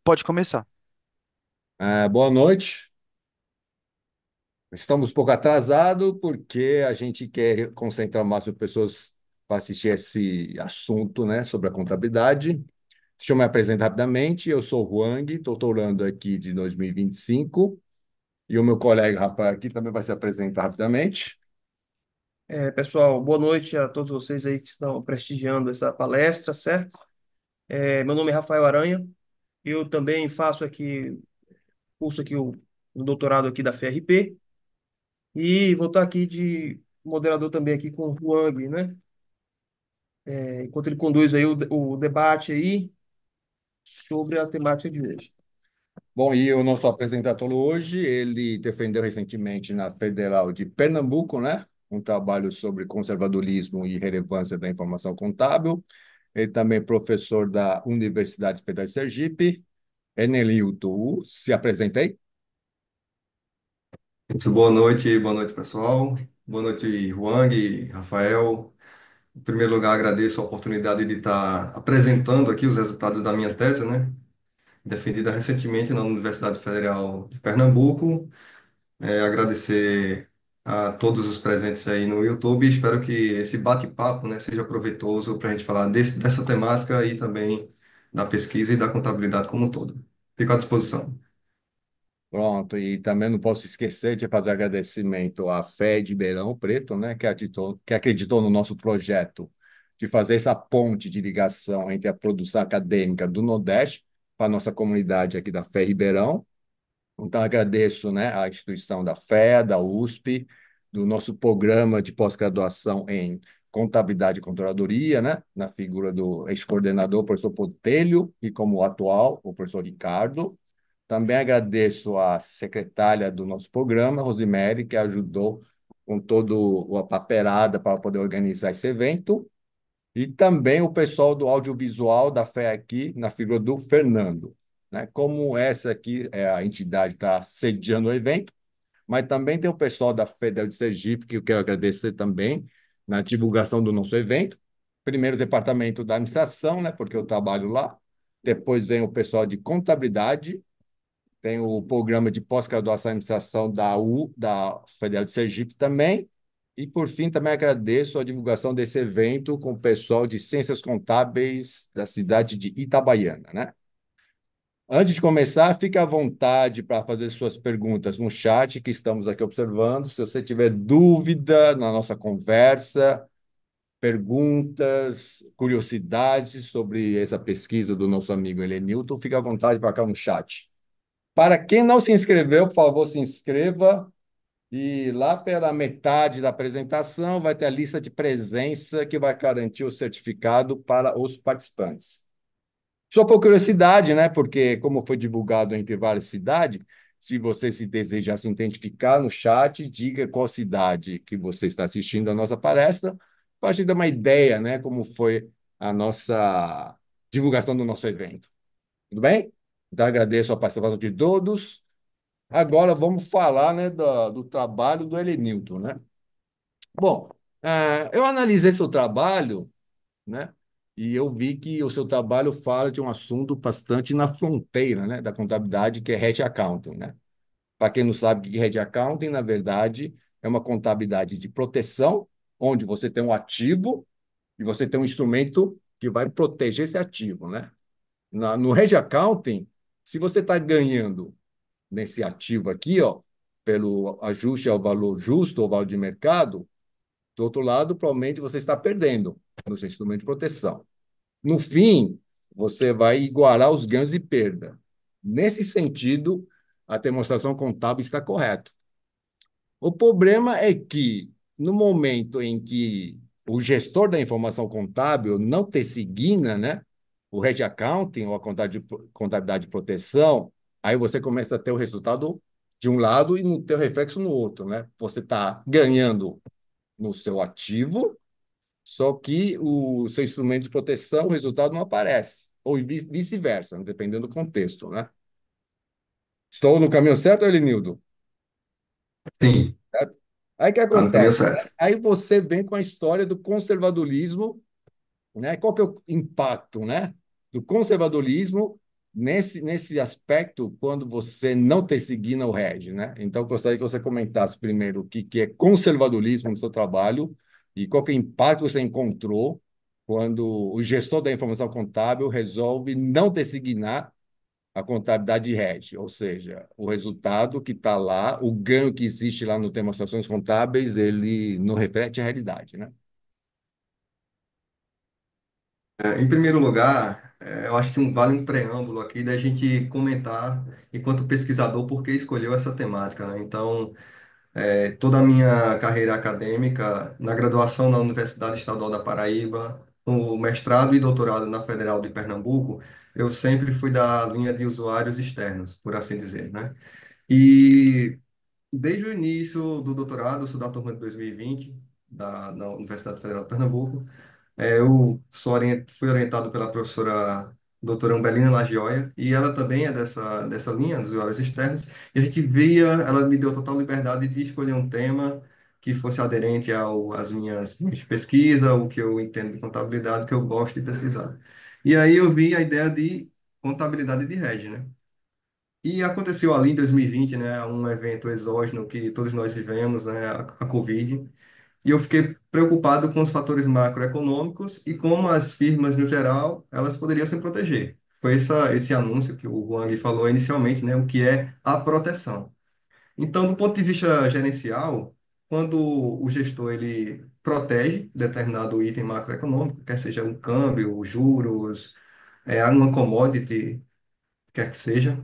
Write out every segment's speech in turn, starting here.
Pode começar. Boa noite. Estamos um pouco atrasados porque a gente quer concentrar o máximo de pessoas para assistir esse assunto, né, sobre a contabilidade. Deixa eu me apresentar rapidamente. Eu sou o Huang, doutorando aqui de 2025, e o meu colega Rafael aqui também vai se apresentar rapidamente. Pessoal, boa noite a todos vocês aí que estão prestigiando essa palestra, certo? Meu nome é Rafael Aranha, eu também faço aqui, curso aqui o doutorado aqui da FRP e vou estar aqui de moderador também aqui com o Wang, né? Enquanto ele conduz aí o debate aí sobre a temática de hoje. Bom, e o nosso apresentador hoje, ele defendeu recentemente na Federal de Pernambuco, né, um trabalho sobre conservadorismo e relevância da informação contábil. Ele também é professor da Universidade Federal de Sergipe. Enelilton, se apresentei. Isso, boa noite, pessoal. Boa noite, Juang e Rafael. Em primeiro lugar, agradeço a oportunidade de estar apresentando aqui os resultados da minha tese, né? Defendida recentemente na Universidade Federal de Pernambuco. Agradecer a todos os presentes aí no YouTube. Espero que esse bate-papo, né, seja proveitoso para a gente falar dessa temática e também da pesquisa e da contabilidade como um todo. Fico à disposição. Pronto, e também não posso esquecer de fazer agradecimento à Fé de Ribeirão Preto, né, que acreditou no nosso projeto de fazer essa ponte de ligação entre a produção acadêmica do Nordeste para a nossa comunidade aqui da Fé Ribeirão. Então, agradeço, né, à instituição da FEA, da USP, do nosso programa de pós-graduação em Contabilidade e Controladoria, né, na figura do ex-coordenador, professor Botelho, e como atual, o professor Ricardo. Também agradeço à secretária do nosso programa, Rosemary, que ajudou com toda a papelada para poder organizar esse evento. E também o pessoal do audiovisual da FEA aqui, na figura do Fernando, né? Como essa aqui é a entidade que está sediando o evento, mas também tem o pessoal da Federal de Sergipe, que eu quero agradecer também na divulgação do nosso evento. Primeiro, o departamento da administração, né? Porque eu trabalho lá. Depois vem o pessoal de contabilidade, tem o programa de pós-graduação em administração da Federal de Sergipe também. E, por fim, também agradeço a divulgação desse evento com o pessoal de Ciências Contábeis da cidade de Itabaiana, né? Antes de começar, fique à vontade para fazer suas perguntas no chat que estamos aqui observando. Se você tiver dúvida na nossa conversa, perguntas, curiosidades sobre essa pesquisa do nosso amigo Helenilton, fique à vontade para cá no chat. Para quem não se inscreveu, por favor, se inscreva. E lá pela metade da apresentação vai ter a lista de presença que vai garantir o certificado para os participantes. Só por curiosidade, né? Porque como foi divulgado entre várias cidades, se você se desejar se identificar no chat, diga qual cidade que você está assistindo a nossa palestra, para a gente dar uma ideia, né? Como foi a nossa divulgação do nosso evento. Tudo bem? Então, agradeço a participação de todos. Agora vamos falar, né, do trabalho do Helenilton, né? Bom, eu analisei seu trabalho, né, e eu vi que o seu trabalho fala de um assunto bastante na fronteira, né, da contabilidade, que é hedge accounting, né? Para quem não sabe o que é hedge accounting, na verdade, é uma contabilidade de proteção, onde você tem um ativo e você tem um instrumento que vai proteger esse ativo, né? No hedge accounting, se você está ganhando nesse ativo aqui, ó, pelo ajuste ao valor justo, ao valor de mercado, do outro lado, provavelmente você está perdendo no seu instrumento de proteção. No fim, você vai igualar os ganhos e perda. Nesse sentido, a demonstração contábil está correta. O problema é que, no momento em que o gestor da informação contábil não designa, né, o hedge accounting ou a contabilidade de proteção, aí você começa a ter o resultado de um lado e não ter o reflexo no outro, né? Você está ganhando no seu ativo, só que o seu instrumento de proteção, o resultado não aparece, ou vice-versa, dependendo do contexto, né? Estou no caminho certo, Elinildo? Sim, Certo? Aí o que está no caminho acontece, né? certo. Aí você vem com a história do conservadorismo, né? Qual que é o impacto, né, do conservadorismo nesse aspecto, quando você não tersigna o REG, né? Então, eu gostaria que você comentasse primeiro o que é conservadorismo no seu trabalho e qual que é o impacto que você encontrou quando o gestor da informação contábil resolve não tersignar a contabilidade de REG, ou seja, o resultado que está lá, o ganho que existe lá no demonstrações contábeis, ele não reflete a realidade, né? Em primeiro lugar, eu acho que vale um preâmbulo aqui da gente comentar, enquanto pesquisador, por que escolheu essa temática, né? Então, toda a minha carreira acadêmica, na graduação na Universidade Estadual da Paraíba, o mestrado e doutorado na Federal de Pernambuco, eu sempre fui da linha de usuários externos, por assim dizer, né? E desde o início do doutorado, eu sou da turma de 2020, na Universidade Federal de Pernambuco. Eu fui orientado pela professora doutora Umbelina Lagioia, e ela também é dessa linha, dos usuários externos, e a gente via, ela me deu total liberdade de escolher um tema que fosse aderente às minhas linhas de pesquisa, o que eu entendo de contabilidade, o que eu gosto de pesquisar. E aí eu vi a ideia de contabilidade de rede, né? E aconteceu ali em 2020, né, um evento exógeno que todos nós vivemos, né, a Covid, e eu fiquei preocupado com os fatores macroeconômicos e como as firmas, no geral, elas poderiam se proteger. Foi esse anúncio que o Wang falou inicialmente, né, o que é a proteção. Então, do ponto de vista gerencial, quando o gestor ele protege determinado item macroeconômico, quer seja um câmbio, juros, uma commodity, quer que seja,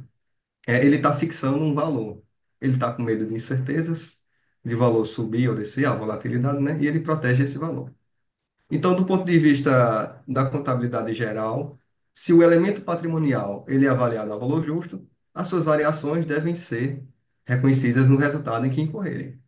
ele está fixando um valor. Ele está com medo de incertezas, de valor subir ou descer, a volatilidade, né? E ele protege esse valor. Então, do ponto de vista da contabilidade geral, se o elemento patrimonial ele é avaliado a valor justo, as suas variações devem ser reconhecidas no resultado em que incorrerem.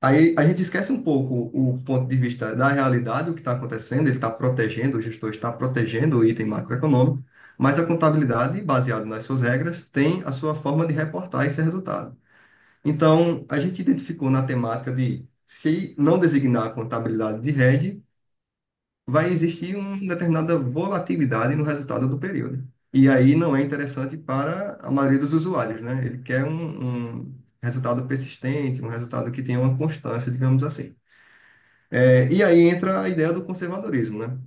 Aí a gente esquece um pouco o ponto de vista da realidade, o que está acontecendo, ele está protegendo, o gestor está protegendo o item macroeconômico, mas a contabilidade, baseada nas suas regras, tem a sua forma de reportar esse resultado. Então, a gente identificou na temática de se não designar a contabilidade de RED, vai existir uma determinada volatilidade no resultado do período. E aí não é interessante para a maioria dos usuários, né? Ele quer um resultado persistente, um resultado que tenha uma constância, digamos assim. E aí entra a ideia do conservadorismo, né?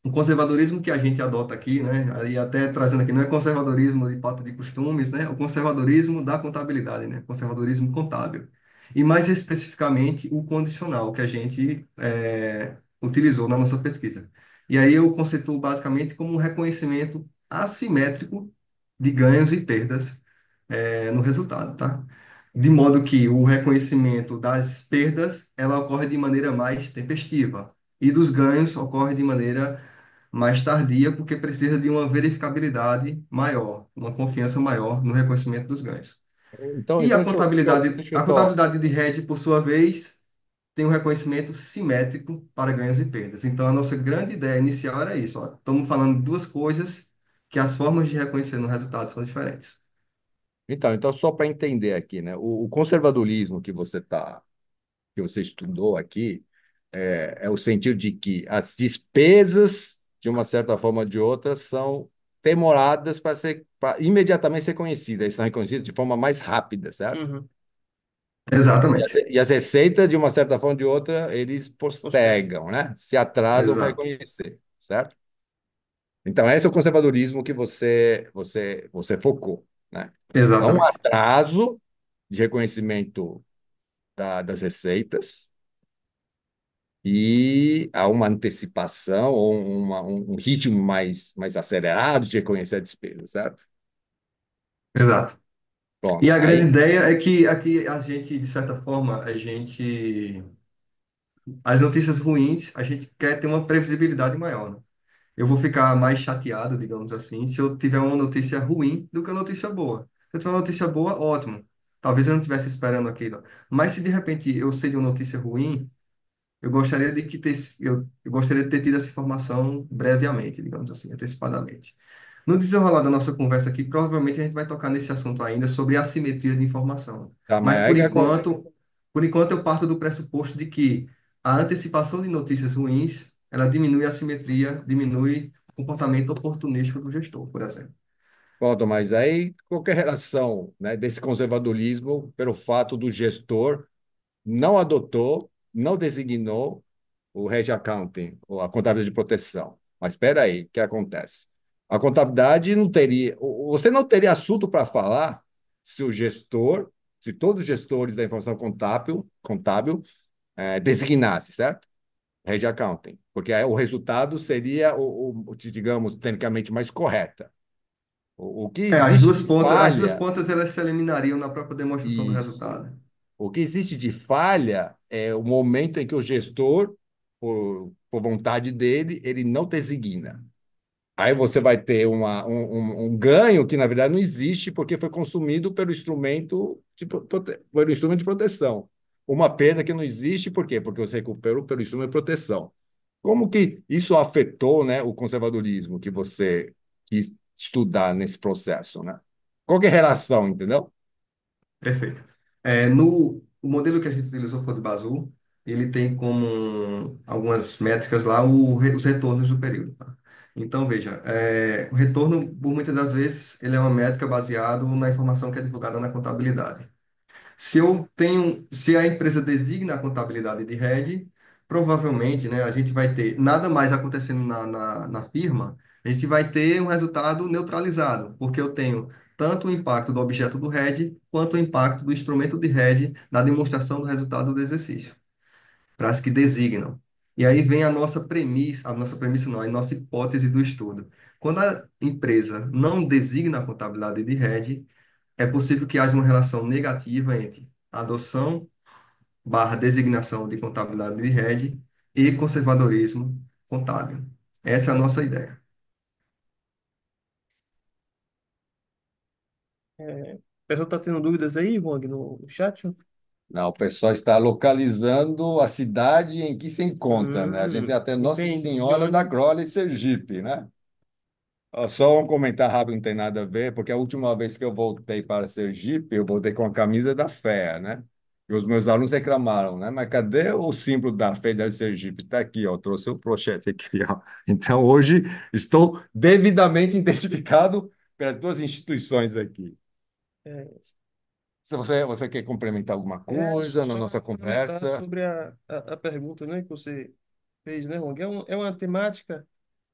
O conservadorismo que a gente adota aqui, né? Aí até trazendo aqui, não é conservadorismo de pauta de costumes, né? O conservadorismo da contabilidade, né? Conservadorismo contábil. E mais especificamente o condicional que a gente utilizou na nossa pesquisa. E aí eu conceituo basicamente como um reconhecimento assimétrico de ganhos e perdas no resultado, tá? De modo que o reconhecimento das perdas, ela ocorre de maneira mais tempestiva, e dos ganhos ocorre de maneira mais tardia, porque precisa de uma verificabilidade maior, uma confiança maior no reconhecimento dos ganhos. Então, E então deixa eu a só. contabilidade de hedge, por sua vez, tem um reconhecimento simétrico para ganhos e perdas. Então, a nossa grande ideia inicial era isso, ó. Estamos falando de duas coisas que as formas de reconhecer no resultado são diferentes. Então, só para entender aqui, né? O conservadorismo que você estudou aqui é o sentido de que as despesas, de uma certa forma ou de outra, são demoradas para imediatamente ser conhecidas, eles são reconhecidas de forma mais rápida, certo? Uhum. E as, Exatamente. e as receitas, de uma certa forma ou de outra, eles Posterga. postergam, né? Se atrasam para Exato. reconhecer, certo? Então, esse é o conservadorismo que você focou, né? Há um Exatamente. atraso de reconhecimento das receitas e há uma antecipação ou um ritmo mais acelerado de reconhecer a despesa, certo? Exato. E Pronto. a grande Aí, ideia é que aqui a gente, de certa forma, as notícias ruins, a gente quer ter uma previsibilidade maior, né? Eu vou ficar mais chateado, digamos assim, se eu tiver uma notícia ruim do que uma notícia boa. Se eu tiver uma notícia boa, ótimo. Talvez eu não estivesse esperando aquilo. Mas se de repente eu sei de uma notícia ruim, eu gostaria de que ter, eu gostaria de ter tido essa informação brevemente, digamos assim, antecipadamente. No desenrolar da nossa conversa aqui, provavelmente a gente vai tocar nesse assunto ainda sobre assimetria de informação. tá, mas Mas aí por enquanto eu parto do pressuposto de que a antecipação de notícias ruins, ela diminui a assimetria, diminui o comportamento oportunístico do gestor, por exemplo. Pronto, mas aí qualquer relação, né, desse conservadorismo pelo fato do gestor não adotou, não designou o hedge accounting, ou a contabilidade de proteção. Mas espera aí, o que acontece? A contabilidade não teria, você não teria assunto para falar se o gestor, se todos os gestores da informação contábil designasse, certo? Hedge accounting, porque aí o resultado seria digamos, tecnicamente mais correta. O que É, existe de as duas falha, pontas elas se eliminariam na própria demonstração do isso. resultado. O que existe de falha é o momento em que o gestor, por vontade dele, ele não designa. Aí você vai ter um ganho que, na verdade, não existe porque foi consumido pelo instrumento de proteção. Uma perda que não existe, por quê? Porque você recuperou pelo instrumento de proteção. Como que isso afetou, né, o conservadorismo que você quis estudar nesse processo, né? Qual que é a relação, entendeu? Perfeito. No o modelo que a gente utilizou foi do Bazul, ele tem como algumas métricas lá os retornos do período. Tá? Então, veja, o retorno, por muitas das vezes, ele é uma métrica baseada na informação que é divulgada na contabilidade. Se a empresa designa a contabilidade de head, provavelmente, né, a gente vai ter nada mais acontecendo na firma, a gente vai ter um resultado neutralizado, porque eu tenho tanto o impacto do objeto do head, quanto o impacto do instrumento de head na demonstração do resultado do exercício, para as que designam. E aí vem a nossa premissa não, a nossa hipótese do estudo. Quando a empresa não designa a contabilidade de head, é possível que haja uma relação negativa entre adoção barra designação de contabilidade de rede e conservadorismo contábil. Essa é a nossa ideia. O pessoal está tendo dúvidas aí, Wang, no chat? Não, o pessoal está localizando a cidade em que se encontra, né? A gente tem até Nossa Entendi. De Senhora da onde? Glória em Sergipe, né? Ó, só um comentário rápido, não tem nada a ver, porque a última vez que eu voltei para Sergipe, eu voltei com a camisa da fé, né? E os meus alunos reclamaram, né? Mas cadê o símbolo da fé da Sergipe? Está aqui, ó, trouxe o prochete aqui, ó. Então, hoje estou devidamente identificado pelas duas instituições aqui. É, Se você quer complementar alguma coisa na só nossa complementar conversa, sobre a pergunta, né, que você fez, né, Wang? É uma temática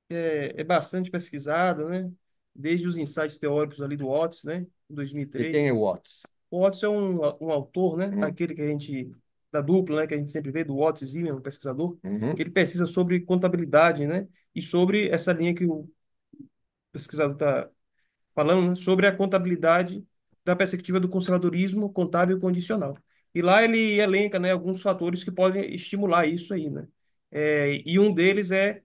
que é bastante pesquisada, né? Desde os ensaios teóricos ali do Watts, né, em e 2003. quem é o Watts? O Watts é um autor, né, Uhum. aquele que a gente, da dupla, né, que a gente sempre vê, do Watts e Zimmermann, um pesquisador, que Uhum. ele pesquisa sobre contabilidade, né, e sobre essa linha que o pesquisador está falando, né, sobre a contabilidade da perspectiva do conservadorismo contábil condicional. E lá ele elenca, né, alguns fatores que podem estimular isso aí, né? E um deles é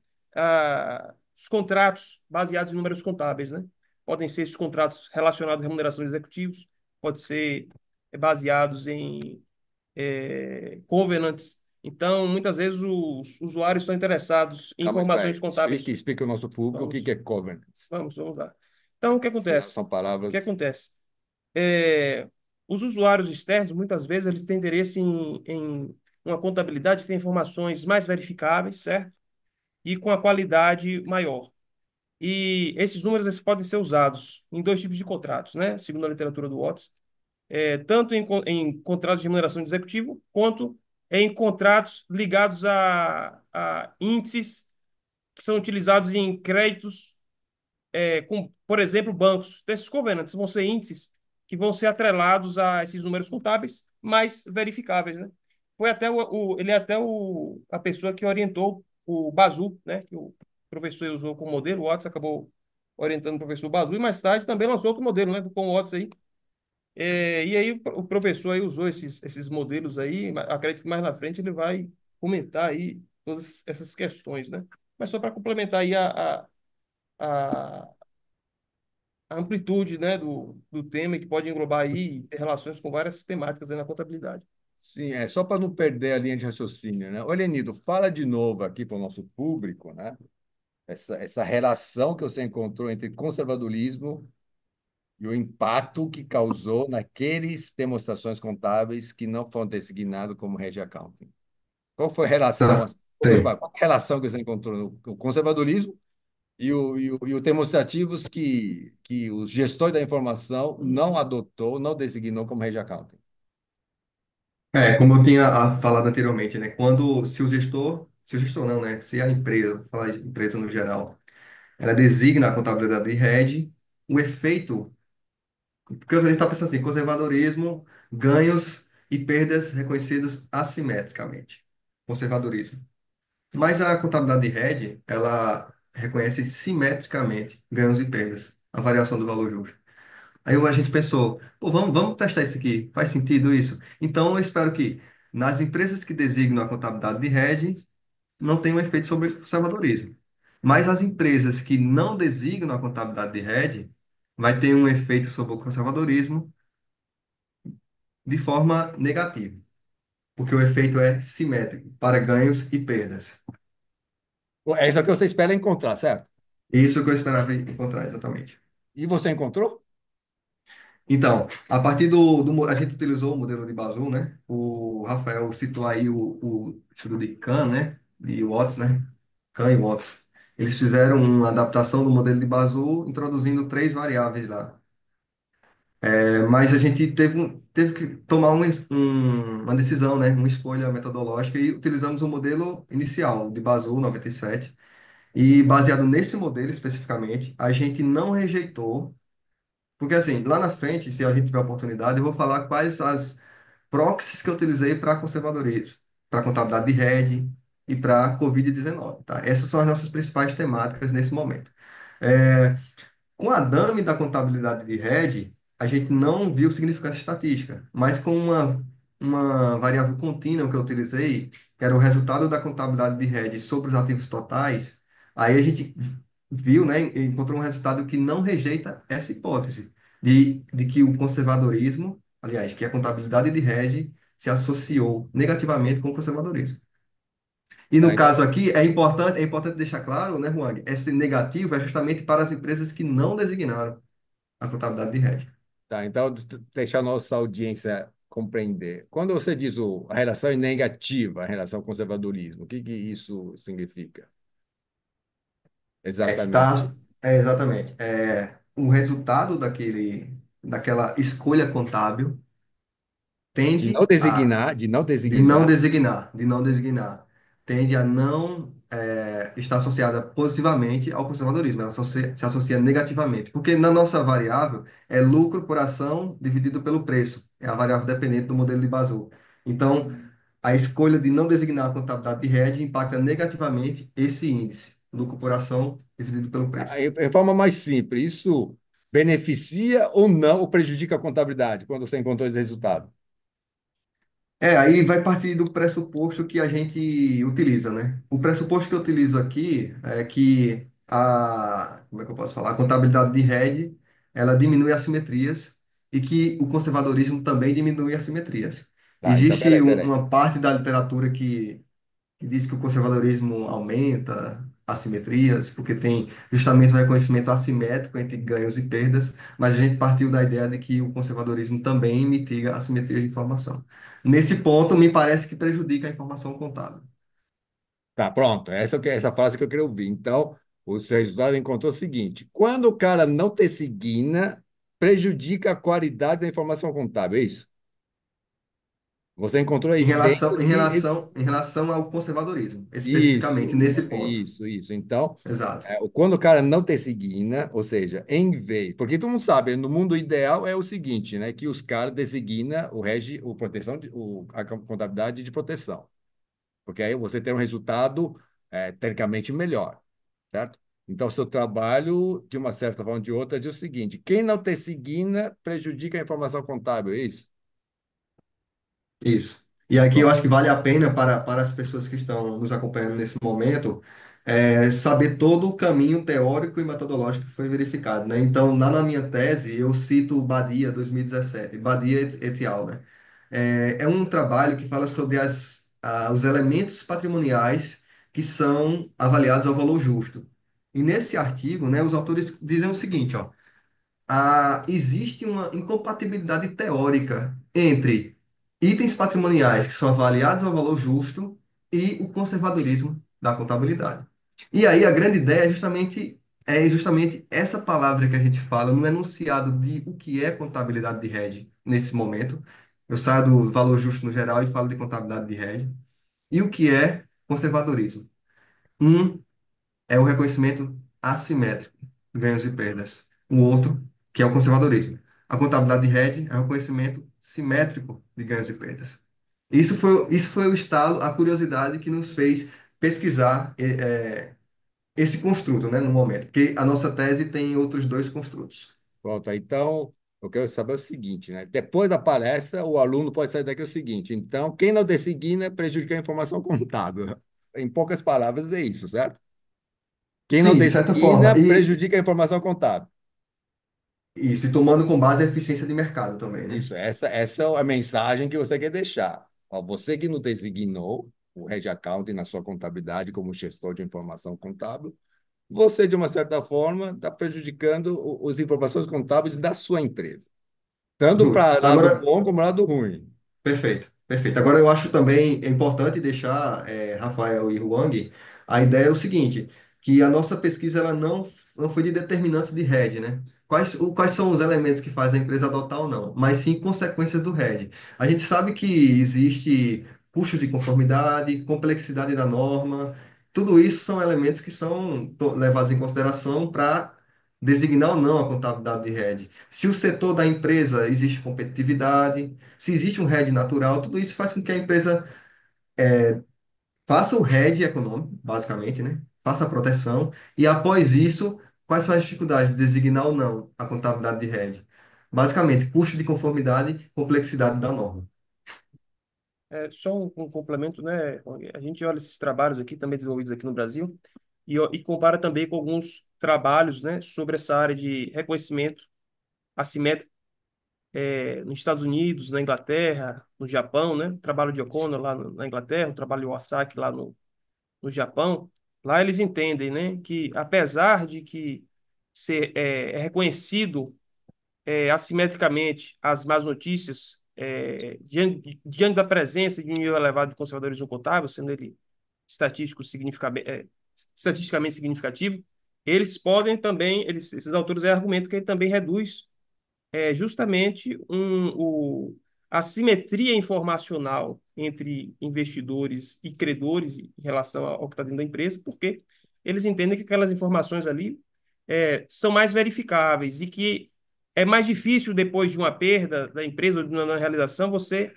os contratos baseados em números contábeis, né? Podem ser esses contratos relacionados à remuneração de executivos, pode ser baseados em covenants. Então, muitas vezes os usuários estão interessados em Calma, espera informações aí. Explique, contábeis. explique ao nosso público o que Vamos, que é covenants. vamos lá. Então, o que acontece? São O que palavras. acontece? É, os usuários externos, muitas vezes, eles têm interesse em uma contabilidade que tem informações mais verificáveis, certo? E com a qualidade maior. E esses números eles podem ser usados em dois tipos de contratos, né? Segundo a literatura do Watts, tanto em contratos de remuneração de executivo, quanto em contratos ligados a índices que são utilizados em créditos com, por exemplo, bancos. Então, esses covenants vão ser índices que vão ser atrelados a esses números contábeis mais verificáveis, né? Foi até ele é até a pessoa que orientou o Bazu, né? Que o professor usou como modelo, o Watts acabou orientando o professor Bazu e mais tarde também lançou outro modelo, né? Com o Watts aí. E aí o professor aí usou esses modelos aí, acredito que mais na frente ele vai comentar aí todas essas questões, né? Mas só para complementar aí a, a amplitude, né, do tema que pode englobar aí ter relações com várias temáticas aí na contabilidade. Sim, é só para não perder a linha de raciocínio, né? Olha, Nido, fala de novo aqui para o nosso público, né? Essa relação que você encontrou entre conservadorismo e o impacto que causou naqueles demonstrações contábeis que não foram designados como hedge accounting. Qual foi a relação, Tá, assim, tem. qual a relação que você encontrou no conservadorismo E o demonstrativos que os gestores da informação não adotou, não designou como Rede Accounting. Como eu tinha falado anteriormente, né? Quando, se o gestor não, né? Se a empresa, vou falar de empresa no geral, ela designa a contabilidade de hedge, o efeito, porque a gente está pensando assim, conservadorismo, ganhos e perdas reconhecidos assimetricamente. Conservadorismo. Mas a contabilidade de hedge, ela reconhece simetricamente ganhos e perdas, a variação do valor justo. Aí a gente pensou, pô, vamos testar isso aqui, faz sentido isso? Então eu espero que nas empresas que designam a contabilidade de hedge, não tenha um efeito sobre conservadorismo. Mas as empresas que não designam a contabilidade de hedge, vai ter um efeito sobre o conservadorismo de forma negativa, porque o efeito é simétrico para ganhos e perdas. É isso que você espera encontrar, certo? Isso que eu esperava encontrar, exatamente. E você encontrou? Então, a partir a gente utilizou o modelo de Bazul, né? O Rafael citou aí o estudo de Kahn, né? De Watts, né? Kahn e Watts. Eles fizeram uma adaptação do modelo de Bazul, introduzindo três variáveis lá. Mas a gente teve que tomar uma decisão, né? Uma escolha metodológica e utilizamos o modelo inicial de Bazul 97. E baseado nesse modelo especificamente, a gente não rejeitou porque assim, lá na frente, se a gente tiver oportunidade, eu vou falar quais as proxies que eu utilizei para conservadorismo, para contabilidade de hedge e para Covid-19, tá? Essas são as nossas principais temáticas nesse momento. É, com a dummy da contabilidade de hedge, a gente não viu significância estatística, mas com uma variável contínua que eu utilizei, que era o resultado da contabilidade de hedge sobre os ativos totais, aí a gente viu, né, e encontrou um resultado que não rejeita essa hipótese de que o conservadorismo, aliás, que a contabilidade de hedge se associou negativamente com o conservadorismo. E Tá, no então, caso aqui, é importante deixar claro, né, Juan, esse negativo é justamente para as empresas que não designaram a contabilidade de hedge. então deixar a nossa audiência compreender. Quando você diz a relação é negativa, a relação ao conservadorismo, o que isso significa? É que tá, Exatamente. exatamente, o resultado daquela escolha contábil tende a De não De não designar. designar, de não designar, tende a não estar associada positivamente ao conservadorismo, ela se associa negativamente, porque na nossa variável é lucro por ação dividido pelo preço, é a variável dependente do modelo de Bazou. Então, a escolha de não designar a contabilidade de hedge impacta negativamente esse índice, lucro por ação dividido pelo preço. Em forma mais simples, isso beneficia ou não ou prejudica a contabilidade quando você encontrou esse resultado? Aí vai partir do pressuposto que a gente utiliza, né? O pressuposto que eu utilizo aqui é que como é que eu posso falar? A contabilidade de hedge, ela diminui assimetrias e que o conservadorismo também diminui assimetrias. Tá, então, Existe peraí. uma parte da literatura que diz que o conservadorismo aumenta assimetrias, porque tem justamente o reconhecimento assimétrico entre ganhos e perdas, mas a gente partiu da ideia de que o conservadorismo também mitiga assimetrias de informação. Nesse ponto, me parece que prejudica a informação contábil. Tá, pronto. Essa frase que eu queria ouvir. Então, o seu resultado encontrou o seguinte: quando o cara não te signa, prejudica a qualidade da informação contábil, é isso? Você encontrou Em relação, evidências em que. relação, em relação ao conservadorismo, especificamente Isso, nesse ponto. isso. Então, Exato. quando o cara não te designa, ou seja, em vez. Porque todo mundo sabe, no mundo ideal é o seguinte, né? Que os caras designam o proteção, a contabilidade de proteção. Porque aí você tem um resultado tecnicamente melhor, certo? Então, o seu trabalho, de uma certa forma ou de outra, diz o seguinte: quem não te designa prejudica a informação contábil, é isso? Isso. E aqui eu Pronto. acho que vale a pena para as pessoas que estão nos acompanhando nesse momento saber todo o caminho teórico e metodológico que foi verificado, né? Então, lá na minha tese, eu cito o Badia 2017, Badia et al., né? É um trabalho que fala sobre os elementos patrimoniais que são avaliados ao valor justo. E nesse artigo, né, os autores dizem o seguinte, ó, existe uma incompatibilidade teórica entre itens patrimoniais que são avaliados ao valor justo e o conservadorismo da contabilidade. E aí a grande ideia é justamente é justamente essa palavra que a gente fala no enunciado de o que é contabilidade de hedge nesse momento. Eu saio do valor justo no geral e falo de contabilidade de hedge. E o que é conservadorismo? Um é o reconhecimento assimétrico de ganhos e perdas. O outro, que é o conservadorismo. A contabilidade de hedge é o reconhecimento simétrico de ganhos e perdas. Isso foi o estalo, a curiosidade que nos fez pesquisar esse construto, né, no momento, porque a nossa tese tem outros dois construtos. Pronto, então eu quero saber o seguinte, né? Depois da palestra, o aluno pode sair daqui o seguinte: então, quem não designa prejudica a informação contábil. Em poucas palavras, é isso, certo? Quem não Sim, de certa forma. designa prejudica a informação contábil. E tomando com base a eficiência de mercado também, né? Isso, essa é a mensagem que você quer deixar. Ó, você que não designou o Reg Accounting na sua contabilidade como gestor de informação contábil, você, de uma certa forma, está prejudicando as informações contábeis da sua empresa, tanto Justo. para lado Agora, bom como lado ruim. perfeito, perfeito. Agora eu acho também importante deixar, Rafael e Huang, a ideia é o seguinte, que a nossa pesquisa ela não foi de determinantes de RED, né? Quais são os elementos que fazem a empresa adotar ou não, mas sim consequências do RED. A gente sabe que existe custos de conformidade, complexidade da norma, tudo isso são elementos que são levados em consideração para designar ou não a contabilidade de RED. Se o setor da empresa existe competitividade, se existe um hedge natural, tudo isso faz com que a empresa faça o hedge econômico, basicamente, né? Faça a proteção, e após isso, quais são as dificuldades de designar ou não a contabilidade de hedge? Basicamente, custo de conformidade, complexidade da norma. Só um complemento, né? A gente olha esses trabalhos aqui, também desenvolvidos aqui no Brasil, e compara também com alguns trabalhos, né, sobre essa área de reconhecimento assimétrico nos Estados Unidos, na Inglaterra, no Japão, né? O trabalho de O'Connor lá na Inglaterra, o trabalho de Iwasaki lá no Japão. Lá eles entendem, né, que apesar de que é reconhecido assimetricamente as más notícias diante da presença de um nível elevado de conservadorismo contábil, sendo ele estatístico estatisticamente significativo, eles podem também, esses autores argumentam que ele também reduz justamente a simetria informacional entre investidores e credores em relação ao que está dentro da empresa, porque eles entendem que aquelas informações ali são mais verificáveis e que é mais difícil, depois de uma perda da empresa ou de uma realização, você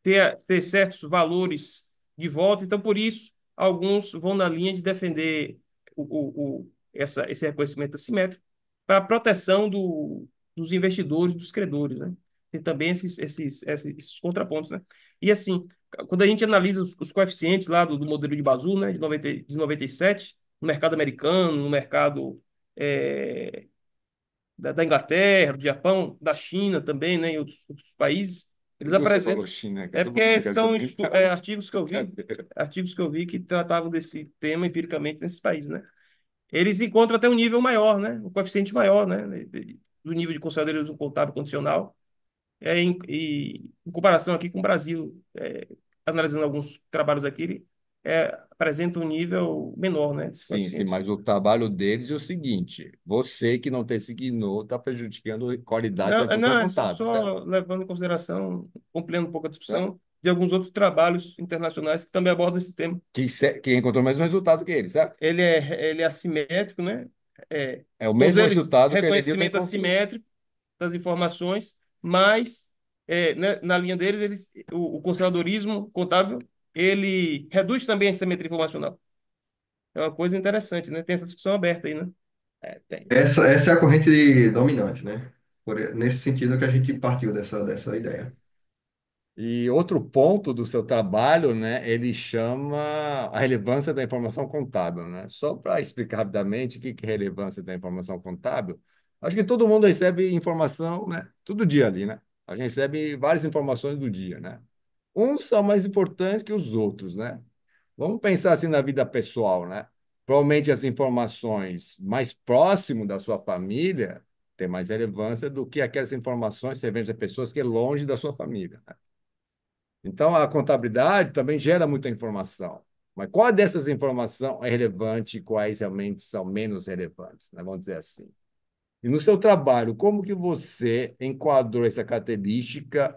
ter certos valores de volta. Então, por isso, alguns vão na linha de defender esse reconhecimento assimétrico para a proteção dos investidores, dos credores, né? Tem também esses contrapontos, né? E assim, quando a gente analisa os coeficientes lá do modelo de Bazul, né, de 97, no mercado americano, no mercado é, da Inglaterra, do Japão, da China também, né, em outros países, Por eles que você falou apresentam. China? Que É eu vou porque ficar são brincando. artigos que eu vi que tratavam desse tema empiricamente nesses países, né? Eles encontram até um nível maior, né? Um coeficiente maior, né? Do nível de consideração contábil condicional. Em comparação aqui com o Brasil, analisando alguns trabalhos aqui, ele apresenta um nível menor, né? Desses Sim, sim, coeficientes. mas o trabalho deles é o seguinte: você que não designou está prejudicando a qualidade da informação Não, é contábil, certo? só levando em consideração, ampliando um pouco a Certo? discussão, de alguns outros trabalhos internacionais que também abordam esse tema. Que encontrou o mesmo resultado que ele, certo? Ele é assimétrico, né? É o Todos mesmo eles, resultado que a Elenilton reconhecimento encontrou. assimétrico das informações, mas né, na linha deles, o conservadorismo contábil, ele reduz também a simetria informacional. É uma coisa interessante, né? Tem essa discussão aberta aí, né? É, tem. Essa é a corrente dominante, né? Nesse sentido que a gente partiu dessa ideia. E outro ponto do seu trabalho, né, ele chama a relevância da informação contábil, né? Só para explicar rapidamente o que é relevância da informação contábil, acho que todo mundo recebe informação, né, todo dia ali, né? A gente recebe várias informações do dia, né? Uns são mais importantes que os outros, né? Vamos pensar assim na vida pessoal, né? Provavelmente as informações mais próximas da sua família têm mais relevância do que aquelas informações que você vende a pessoas que é longe da sua família, né? Então, a contabilidade também gera muita informação. Mas qual dessas informações é relevante e quais realmente são menos relevantes, né? Vamos dizer assim. E no seu trabalho, como que você enquadrou essa característica,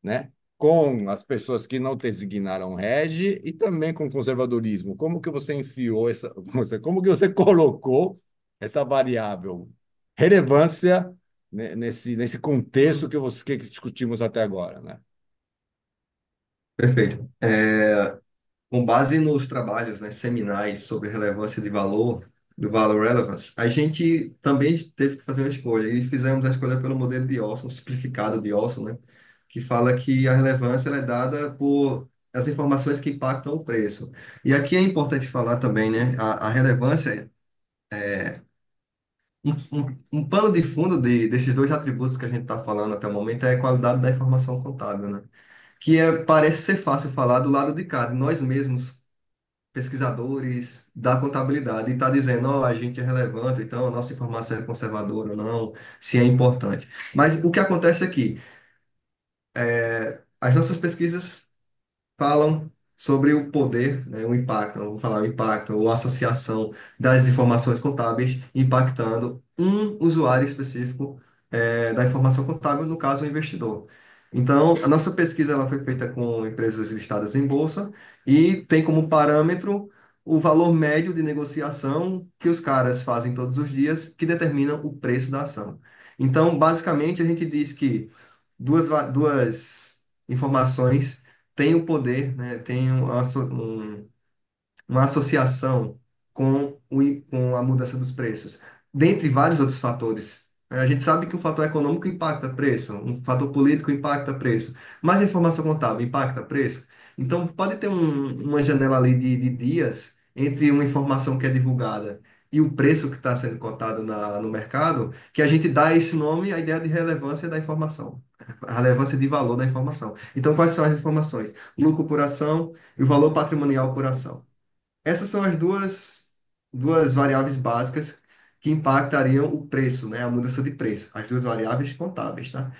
né, com as pessoas que não designaram rege e também com o conservadorismo? Como que você enfiou essa, como que você colocou essa variável relevância, né, nesse contexto que discutimos até agora, né? Perfeito. Com base nos trabalhos, né, seminais sobre relevância de valor, do Value Relevance, a gente também teve que fazer uma escolha e fizemos a escolha pelo modelo de Olson, simplificado de Olson, né, que fala que a relevância ela é dada por as informações que impactam o preço. E aqui é importante falar também, né, a relevância, um pano de fundo desses dois atributos que a gente está falando até o momento é a qualidade da informação contábil, né, parece ser fácil falar do lado de cá, de nós mesmos pesquisadores da contabilidade e está dizendo, ó, a gente é relevante, então a nossa informação é conservadora ou não, se é importante. Mas o que acontece aqui, as nossas pesquisas falam sobre o poder, né, o impacto, eu vou falar o impacto, ou a associação das informações contábeis impactando um usuário específico da informação contábil, no caso, o investidor. Então, a nossa pesquisa ela foi feita com empresas listadas em bolsa e tem como parâmetro o valor médio de negociação que os caras fazem todos os dias, que determina o preço da ação. Então, basicamente, a gente diz que duas informações têm o poder, né, têm uma associação com a mudança dos preços, dentre vários outros fatores. A gente sabe que um fator econômico impacta preço, um fator político impacta preço, mas a informação contábil impacta preço. Então, pode ter uma janela ali de dias entre uma informação que é divulgada e o preço que está sendo cotado no mercado, que a gente dá esse nome à ideia de relevância da informação, a relevância de valor da informação. Então, quais são as informações? Lucro por ação e o valor patrimonial por ação. Essas são as duas variáveis básicas que impactariam o preço, né? A mudança de preço. As duas variáveis contábeis, tá?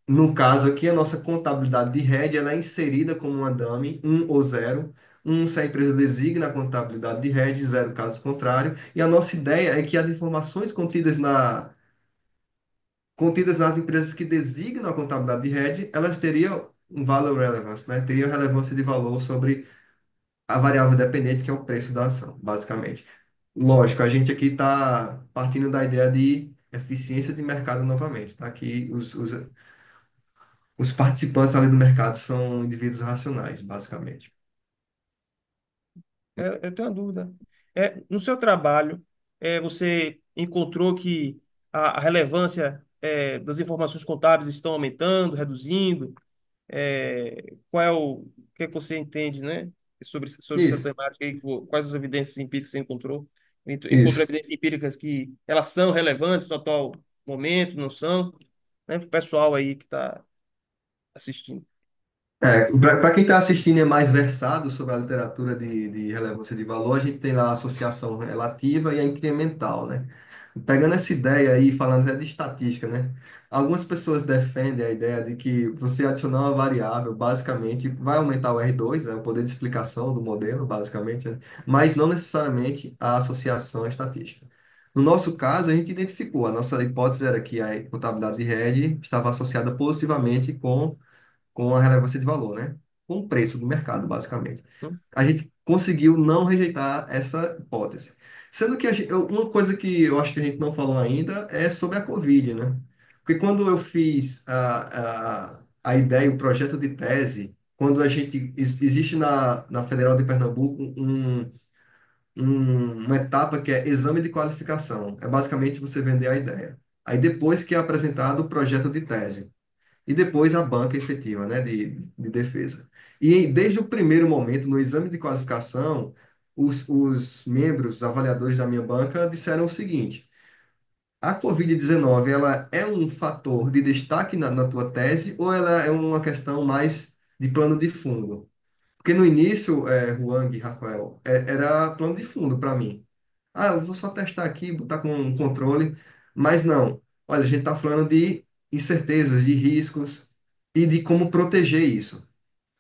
No caso aqui, a nossa contabilidade de hedge ela é inserida como uma dummy, um ou zero. Um, se a empresa designa a contabilidade de hedge, zero caso contrário. E a nossa ideia é que as informações contidas nas empresas que designam a contabilidade de hedge, elas teriam um value relevance, né? Teriam relevância de valor sobre a variável dependente, que é o preço da ação, basicamente. Lógico, a gente aqui está partindo da ideia de eficiência de mercado novamente, tá? Que os participantes ali do mercado são indivíduos racionais, basicamente. Eu tenho uma dúvida. No seu trabalho, você encontrou que a relevância das informações contábeis estão aumentando, reduzindo? Qual é o que é que você entende, né, sobre essa Isso, temática aí? Quais as evidências empíricas você encontrou? Encontrou isso. evidências empíricas que elas são relevantes no atual momento, não são? Né, para o pessoal aí que está assistindo. Para quem está assistindo e é mais versado sobre a literatura de relevância de valor, a gente tem lá a associação relativa e a incremental, né? Pegando essa ideia aí, falando até de estatística, né? Algumas pessoas defendem a ideia de que você adicionar uma variável, basicamente, vai aumentar o R2, né? O poder de explicação do modelo, basicamente, né? Mas não necessariamente a associação estatística. No nosso caso, a gente identificou, a nossa hipótese era que a contabilidade de hedge estava associada positivamente com a relevância de valor, né? Com o preço do mercado, basicamente. Hum? A gente conseguiu não rejeitar essa hipótese. Sendo que uma coisa que eu acho que a gente não falou ainda é sobre a Covid, né? Porque quando eu fiz a ideia, o projeto de tese, quando a gente existe na Federal de Pernambuco uma etapa que é exame de qualificação. É basicamente você vender a ideia. Aí depois que é apresentado o projeto de tese e depois a banca efetiva, né, de defesa. E desde o primeiro momento, no exame de qualificação, os membros, os avaliadores da minha banca disseram o seguinte: a Covid-19 ela é um fator de destaque na tua tese ou ela é uma questão mais de plano de fundo? Porque no início, Huang e Rafael, era plano de fundo para mim. Ah, eu vou só testar aqui, botar com um controle. Mas não. Olha, a gente está falando de incertezas, de riscos e de como proteger isso.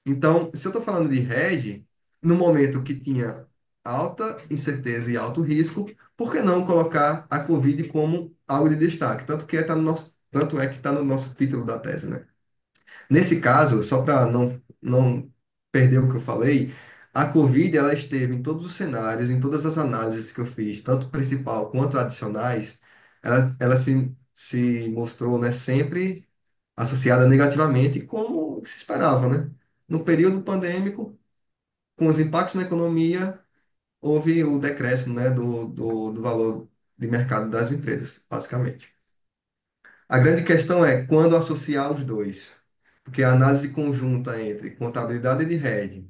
Então, se eu estou falando de hedge, no momento que tinha alta incerteza e alto risco, por que não colocar a Covid como algo de destaque? Tanto é que está no nosso título da tese, né? Nesse caso, só para não perder o que eu falei, a Covid ela esteve em todos os cenários, em todas as análises que eu fiz, tanto principal quanto adicionais, ela se mostrou, né, sempre associada negativamente, como se esperava, né? No período pandêmico, com os impactos na economia, houve o decréscimo, né, do valor de mercado das empresas, basicamente. A grande questão é quando associar os dois, porque a análise conjunta entre contabilidade de hedge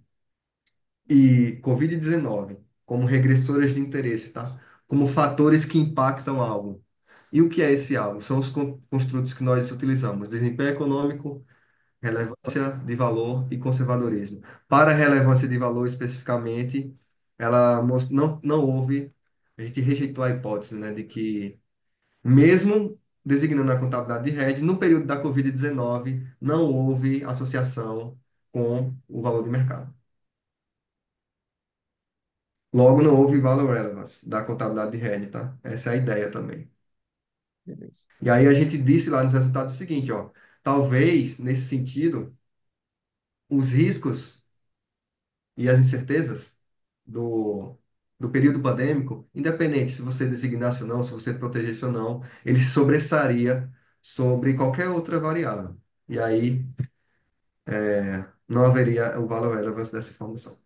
e Covid-19 como regressoras de interesse, tá? Como fatores que impactam algo. E o que é esse algo? São os construtos que nós utilizamos: desempenho econômico, relevância de valor e conservadorismo. Para a relevância de valor especificamente, não houve, a gente rejeitou a hipótese, né, de que mesmo designando a contabilidade de hedge, no período da Covid-19 não houve associação com o valor de mercado. Logo, não houve value relevance da contabilidade de hedge, tá? Essa é a ideia também. Beleza. E aí a gente disse lá nos resultados o seguinte, ó, talvez, nesse sentido, os riscos e as incertezas do período pandêmico, independente se você designasse ou não, se você protegesse ou não, ele se sobressaria sobre qualquer outra variável. E aí não haveria o valor relevance dessa informação.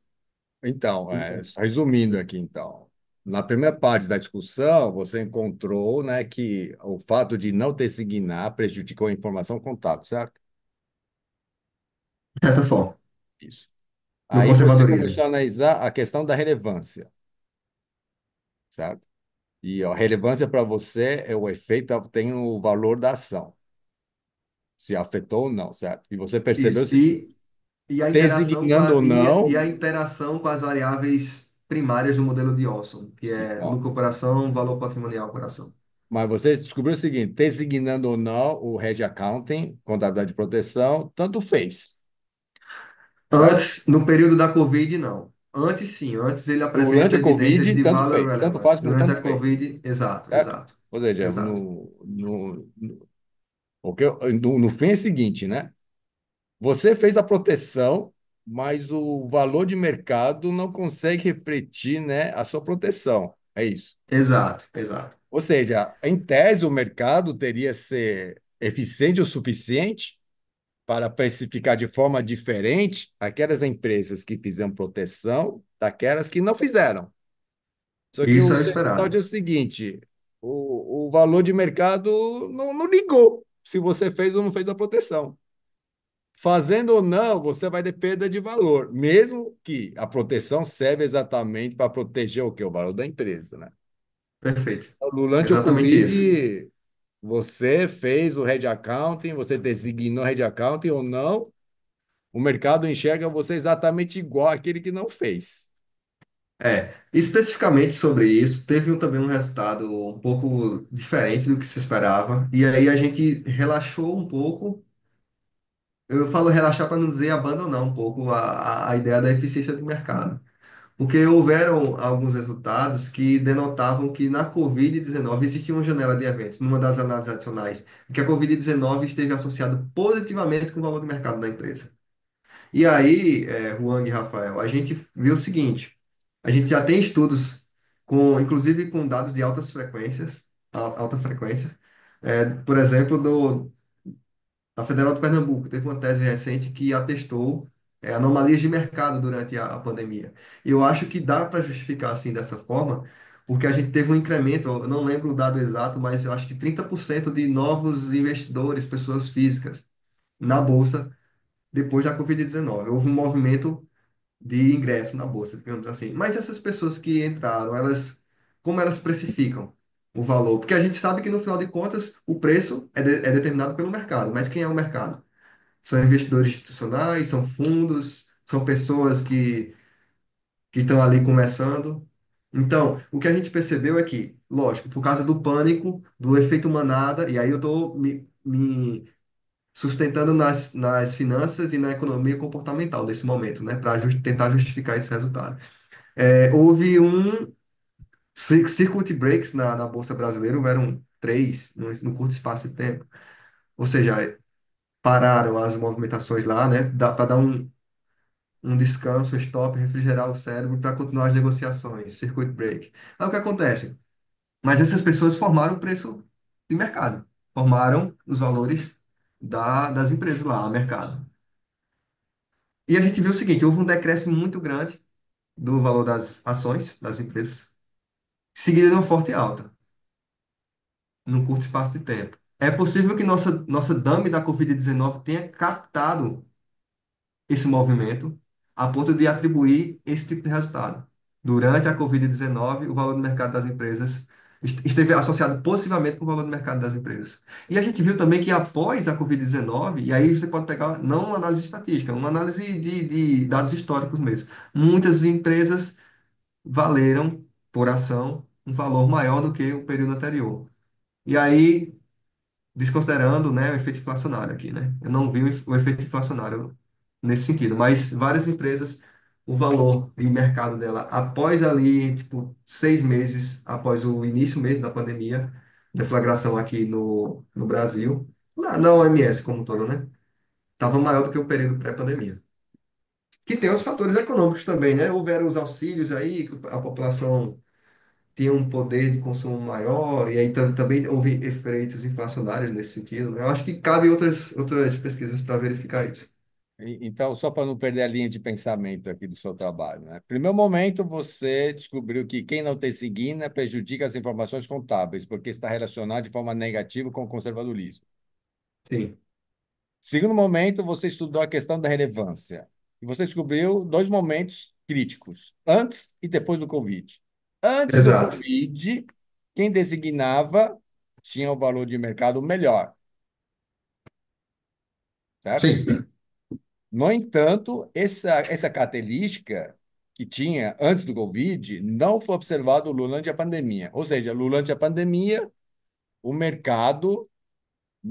Então, só resumindo aqui, então, na primeira parte da discussão, você encontrou, né, que o fato de não ter signar prejudicou a informação contábil, certo? De certa forma, Isso. no Aí você conservadorismo. começou a analisar a questão da relevância, certo? E a relevância para você é o efeito, tem o valor da ação, se afetou ou não, certo? E você percebeu o Isso. seguinte, E a interação designando ou e não, a interação com as variáveis primárias do modelo de Olson, que é então, lucro operação, valor patrimonial operação. mas você descobriu o seguinte, designando ou não o hedge accounting, contabilidade de proteção, tanto fez, certo? Antes, no período da Covid, não. Antes, sim. Antes ele Durante apresenta a evidências Covid, de tanto value fez, tanto faz relevance. como Durante tanto a fez, Covid, exato, certo? exato, Ou seja, exato. no fim é o seguinte, né? Você fez a proteção, mas o valor de mercado não consegue refletir, né, a sua proteção. É isso. Exato, exato. Ou seja, em tese, o mercado teria ser eficiente o suficiente para precificar de forma diferente aquelas empresas que fizeram proteção daquelas que não fizeram. Só que Isso o é o resultado é esperado. o seguinte: o valor de mercado não ligou se você fez ou não fez a proteção. Fazendo ou não, você vai ter perda de valor, mesmo que a proteção serve exatamente para proteger o quê? O valor da empresa, né? Perfeito. Durante o Exatamente isso. Covid, você fez o hedge accounting, você designou hedge accounting ou não, o mercado enxerga você exatamente igual àquele que não fez. Especificamente sobre isso, teve também um resultado um pouco diferente do que se esperava, e aí a gente relaxou um pouco. Eu falo relaxar para não dizer abandonar um pouco a ideia da eficiência do mercado. Porque houveram alguns resultados que denotavam que na Covid-19 existia uma janela de eventos, numa das análises adicionais, que a Covid-19 esteve associada positivamente com o valor de mercado da empresa. E aí, Huang e Rafael, a gente viu o seguinte: a gente já tem estudos, inclusive com dados de alta frequência, por exemplo, a Federal de Pernambuco teve uma tese recente que atestou anomalias de mercado durante a pandemia. E eu acho que dá para justificar assim dessa forma, porque a gente teve um incremento, eu não lembro o dado exato, mas eu acho que 30% de novos investidores, pessoas físicas, na Bolsa depois da Covid-19. Houve um movimento de ingresso na Bolsa, digamos assim. Mas essas pessoas que entraram, como elas precificam o valor? Porque a gente sabe que no final de contas o preço é determinado pelo mercado, mas quem é o mercado? São investidores institucionais, são fundos, são pessoas que estão ali começando. Então, o que a gente percebeu é que, lógico, por causa do pânico, do efeito manada, e aí eu estou sustentando nas finanças e na economia comportamental desse momento, né, para tentar justificar esse resultado. Houve circuit breaks na Bolsa Brasileira, houveram três no curto espaço de tempo. Ou seja, pararam as movimentações lá, né, para dar um descanso, stop, refrigerar o cérebro para continuar as negociações, circuit break. Aí o que acontece? Mas essas pessoas formaram o preço de mercado, formaram os valores das empresas lá, a mercado. E a gente viu o seguinte, houve um decréscimo muito grande do valor das ações das empresas, seguida de uma forte alta, num curto espaço de tempo. É possível que nossa dummy da Covid-19 tenha captado esse movimento a ponto de atribuir esse tipo de resultado. Durante a Covid-19, o valor do mercado das empresas esteve associado possivelmente com o valor do mercado das empresas. E a gente viu também que após a Covid-19, e aí você pode pegar não uma análise estatística, uma análise de dados históricos mesmo, muitas empresas valeram por ação um valor maior do que o período anterior. E aí desconsiderando, né, o efeito inflacionário aqui, né? Eu não vi o efeito inflacionário nesse sentido, mas várias empresas, o valor em mercado dela, após ali, tipo, 6 meses após o início mesmo da pandemia, deflagração aqui no Brasil, na OMS como um todo, né? Estava maior do que o período pré-pandemia. Que tem outros fatores econômicos também, né? Houveram os auxílios aí, que a população tinha um poder de consumo maior, e aí também houve efeitos inflacionários nesse sentido, né? Eu acho que cabe outras pesquisas para verificar isso. Então, só para não perder a linha de pensamento aqui do seu trabalho, né? Primeiro momento, você descobriu que quem não tem seguina prejudica as informações contábeis, porque está relacionado de forma negativa com o conservadorismo. Sim, Segundo momento, você estudou a questão da relevância. E você descobriu dois momentos críticos, antes e depois do Covid. Antes do exato. Covid, quem designava tinha o valor de mercado melhor, certo? Sim, No entanto, essa característica que tinha antes do Covid não foi observado durante a pandemia. Ou seja, durante a pandemia, o mercado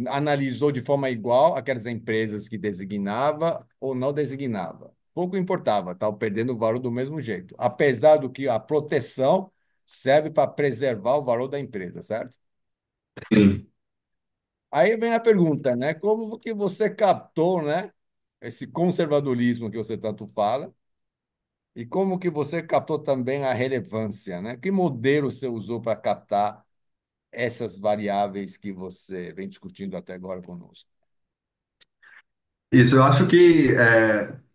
analisou de forma igual aquelas empresas que designava ou não designava. Pouco importava, estavam perdendo o valor do mesmo jeito, apesar do que a proteção serve para preservar o valor da empresa, certo? sim. Aí vem a pergunta, né? Como que você captou, né, esse conservadorismo que você tanto fala e como que você captou também a relevância, né? Que modelo você usou para captar essas variáveis que você vem discutindo até agora conosco? Isso, eu acho que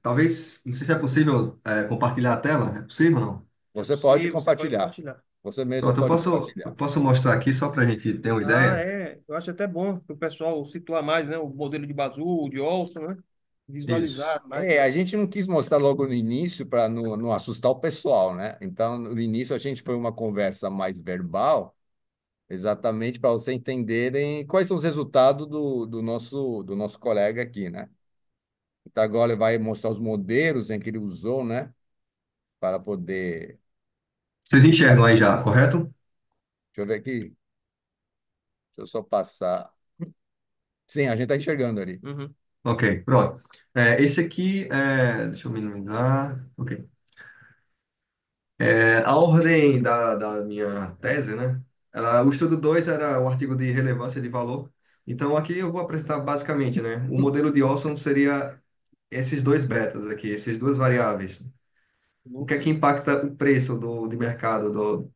talvez, não sei se é possível compartilhar a tela, é possível ou não? Você pode Possível, você pode compartilhar. compartilhar. Você mesmo Pronto, eu pode posso, eu compartilhar. posso mostrar aqui só para a gente ter uma Ah, ideia. é. Eu acho até bom que o pessoal situar mais, né? O modelo de Bazoo, de Olson, né? Isso. Visualizar mais, É, né? a gente não quis mostrar logo no início para não assustar o pessoal, né? Então, no início, a gente foi uma conversa mais verbal, exatamente para vocês entenderem quais são os resultados do nosso colega aqui, né? Então, agora ele vai mostrar os modelos em que ele usou, né? Para poder. Vocês enxergam aí já, correto? Deixa eu ver aqui. Deixa eu só passar. Sim, a gente está enxergando ali. Uhum. Ok, pronto. Esse aqui deixa eu minimizar. Ok. A ordem da minha tese, né? O estudo 2 era o artigo de relevância de valor. Então, aqui eu vou apresentar basicamente, né? O modelo de Olson seria esses dois betas aqui, essas duas variáveis. O que é que impacta o preço de mercado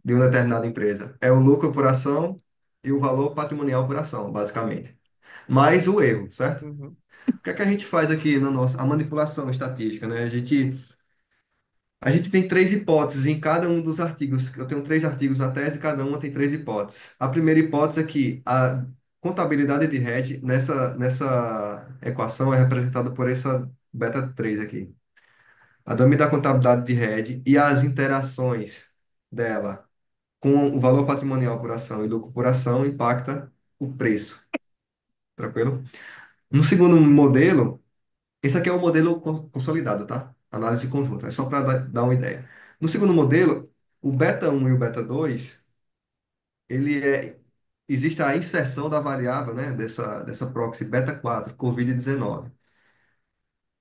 de uma determinada empresa? É o lucro por ação e o valor patrimonial por ação, basicamente. Mais o erro, certo? Uhum. O que é que a gente faz aqui na nossa a manipulação estatística, né? A gente tem três hipóteses em cada um dos artigos. Eu tenho três artigos na tese, cada uma tem três hipóteses. A primeira hipótese é que a contabilidade de hedge nessa equação é representada por essa beta 3 aqui. A dummy da contabilidade de hedge e as interações dela com o valor patrimonial por ação e lucro por ação impacta o preço. Tranquilo? No segundo modelo, esse aqui é o modelo consolidado, tá? Análise conjunta. É só para dar uma ideia. No segundo modelo, o beta um e o beta 2 ele é existe a inserção da variável, né, dessa proxy beta 4 Covid-19.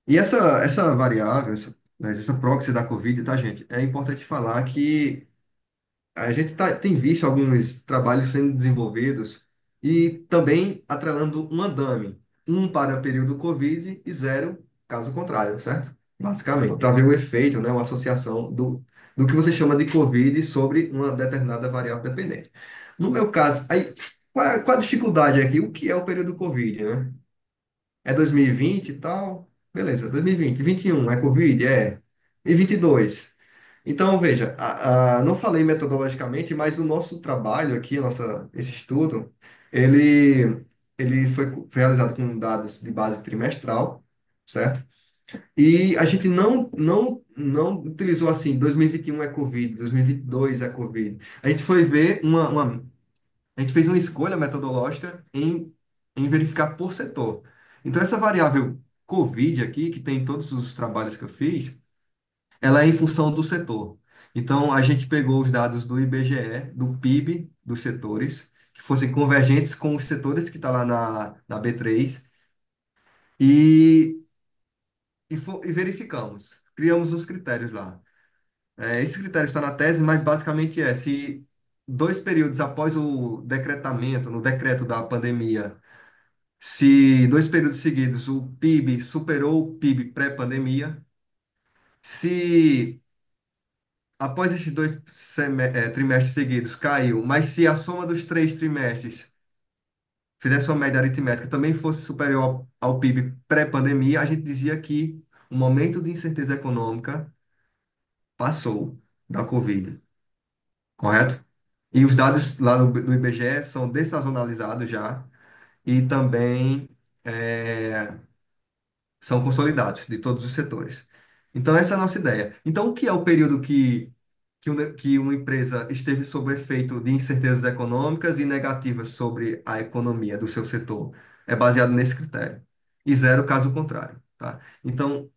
E essa variável, essa proxy da Covid, tá, gente? É importante falar que a gente tem visto alguns trabalhos sendo desenvolvidos e também atrelando uma dummy, um para o período Covid e zero caso contrário, certo? Basicamente, para ver o efeito, né, uma associação do que você chama de Covid sobre uma determinada variável dependente. No meu caso, aí, qual a dificuldade aqui? O que é o período Covid, né? É 2020 e tal. Beleza, 2020. 21 é Covid? É. E 22? Então, veja, não falei metodologicamente, mas o nosso trabalho aqui, esse estudo, ele foi realizado com dados de base trimestral, certo? E a gente não utilizou assim, 2021 é Covid, 2022 é Covid. A gente foi ver a gente fez uma escolha metodológica em verificar por setor. Então, essa variável Covid aqui, que tem em todos os trabalhos que eu fiz, ela é em função do setor. Então, a gente pegou os dados do IBGE, do PIB dos setores, que fossem convergentes com os setores que está lá na B3, e, e verificamos. Criamos os critérios lá. Esse critério está na tese, mas basicamente é se 2 períodos após o decretamento, no decreto da pandemia, se 2 períodos seguidos o PIB superou o PIB pré-pandemia, se após esses trimestres seguidos caiu, mas se a soma dos 3 trimestres fizesse uma média aritmética também fosse superior ao PIB pré-pandemia, a gente dizia que o momento de incerteza econômica passou da Covid, correto? E os dados lá do IBGE são dessazonalizados já e também é, são consolidados de todos os setores. Então, essa é a nossa ideia. Então, o que é o período que uma empresa esteve sob o efeito de incertezas econômicas e negativas sobre a economia do seu setor? É baseado nesse critério. E zero caso contrário, tá? Então,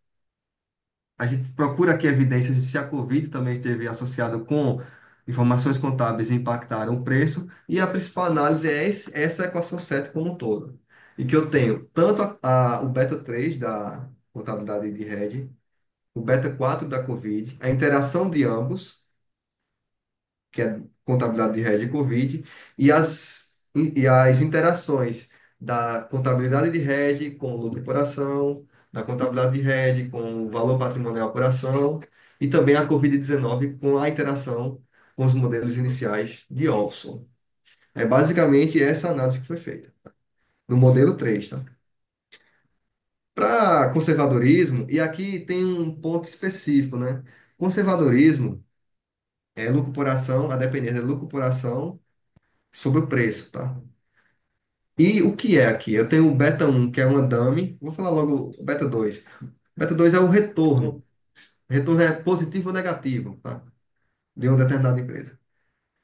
a gente procura aqui evidências de se a Covid também esteve associada com informações contábeis que impactaram o preço, e a principal análise é essa equação 7 como um todo. E que eu tenho tanto o beta 3 da contabilidade de hedge, o beta 4 da Covid, a interação de ambos, que é contabilidade de hedge e Covid, e as interações da contabilidade de hedge com o lucro por ação, da contabilidade de hedge com o valor patrimonial por ação, e também a Covid-19 com a interação com os modelos iniciais de Olson. É basicamente essa análise que foi feita, no modelo 3, tá? Para conservadorismo, e aqui tem um ponto específico, né? Conservadorismo é lucro por ação, a dependência é lucro por ação sobre o preço, tá? E o que é aqui? Eu tenho o beta 1, que é uma dummy. Vou falar logo o beta 2. Beta 2 é o retorno. Retorno é positivo ou negativo, tá? De uma determinada empresa.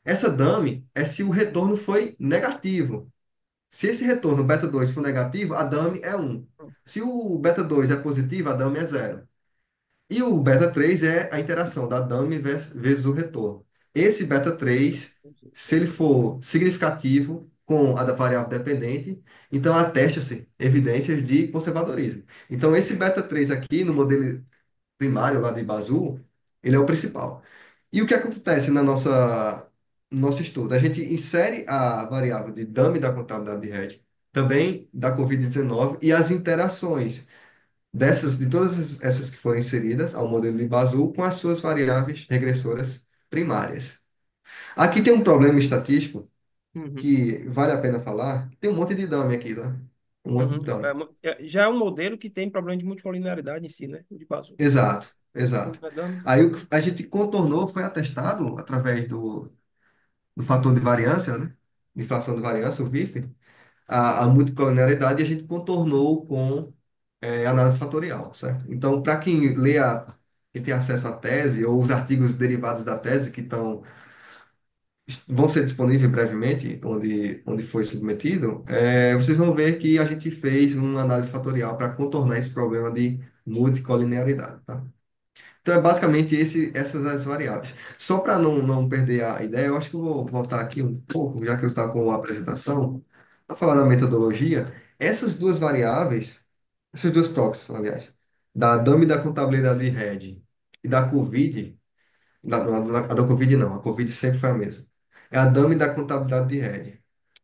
Essa dummy é se o retorno foi negativo. Se esse retorno beta 2 for negativo, a dummy é 1. Se o beta 2 é positivo, a dummy é 0. E o beta 3 é a interação da dummy vezes o retorno. Esse beta 3, se ele for significativo com a da variável dependente, então atesta-se evidências de conservadorismo. Então, esse beta 3 aqui, no modelo primário lá de Bazul, ele é o principal. E o que acontece no nosso estudo? A gente insere a variável de dummy da contabilidade de hedge, também da Covid-19 e as interações de todas essas que foram inseridas ao modelo de Bazul com as suas variáveis regressoras primárias. Aqui tem um problema estatístico Uhum, que vale a pena falar. Tem um monte de dummy aqui, tá? Um monte uhum. de dummy. Já é um modelo que tem problema de multicolinearidade em si, né? O de Passos. Exato, exato. Completando. Aí o que a gente contornou, foi atestado através do fator de variância, né? Inflação de variância, o VIF, a multicolinearidade, e a gente contornou com análise fatorial, certo? Então, para quem tem acesso à tese ou os artigos derivados da tese vão ser disponíveis brevemente, onde foi submetido, vocês vão ver que a gente fez uma análise fatorial para contornar esse problema de multicolinearidade, tá? Então, é basicamente essas as variáveis. Só para não perder a ideia, eu acho que eu vou voltar aqui um pouco, já que eu estou com a apresentação, para falar da metodologia. Essas duas variáveis, essas duas proxies, aliás, da DAM e da contabilidade de hedge e da COVID, a da Covid não, a Covid sempre foi a mesma. É a DAM e da contabilidade de hedge.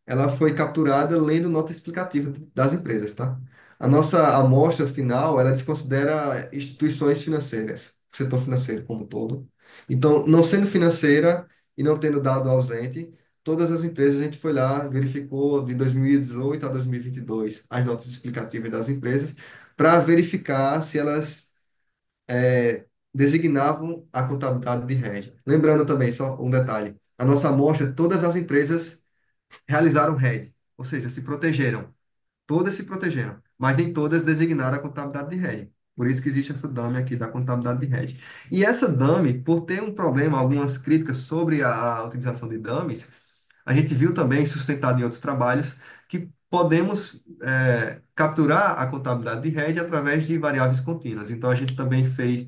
Ela foi capturada lendo nota explicativa das empresas, tá? A nossa amostra final, ela desconsidera instituições financeiras, o setor financeiro como um todo. Então, não sendo financeira e não tendo dado ausente, todas as empresas a gente foi lá, verificou de 2018 a 2022 as notas explicativas das empresas para verificar se elas designavam a contabilidade de hedge. Lembrando também, só um detalhe, a nossa amostra, todas as empresas realizaram hedge, ou seja, se protegeram. Todas se protegeram, mas nem todas designaram a contabilidade de hedge. Por isso que existe essa dummy aqui da contabilidade de hedge. E essa dummy, por ter um problema, algumas críticas sobre a utilização de dummies, a gente viu também, sustentado em outros trabalhos, que podemos capturar a contabilidade de hedge através de variáveis contínuas. Então, a gente também fez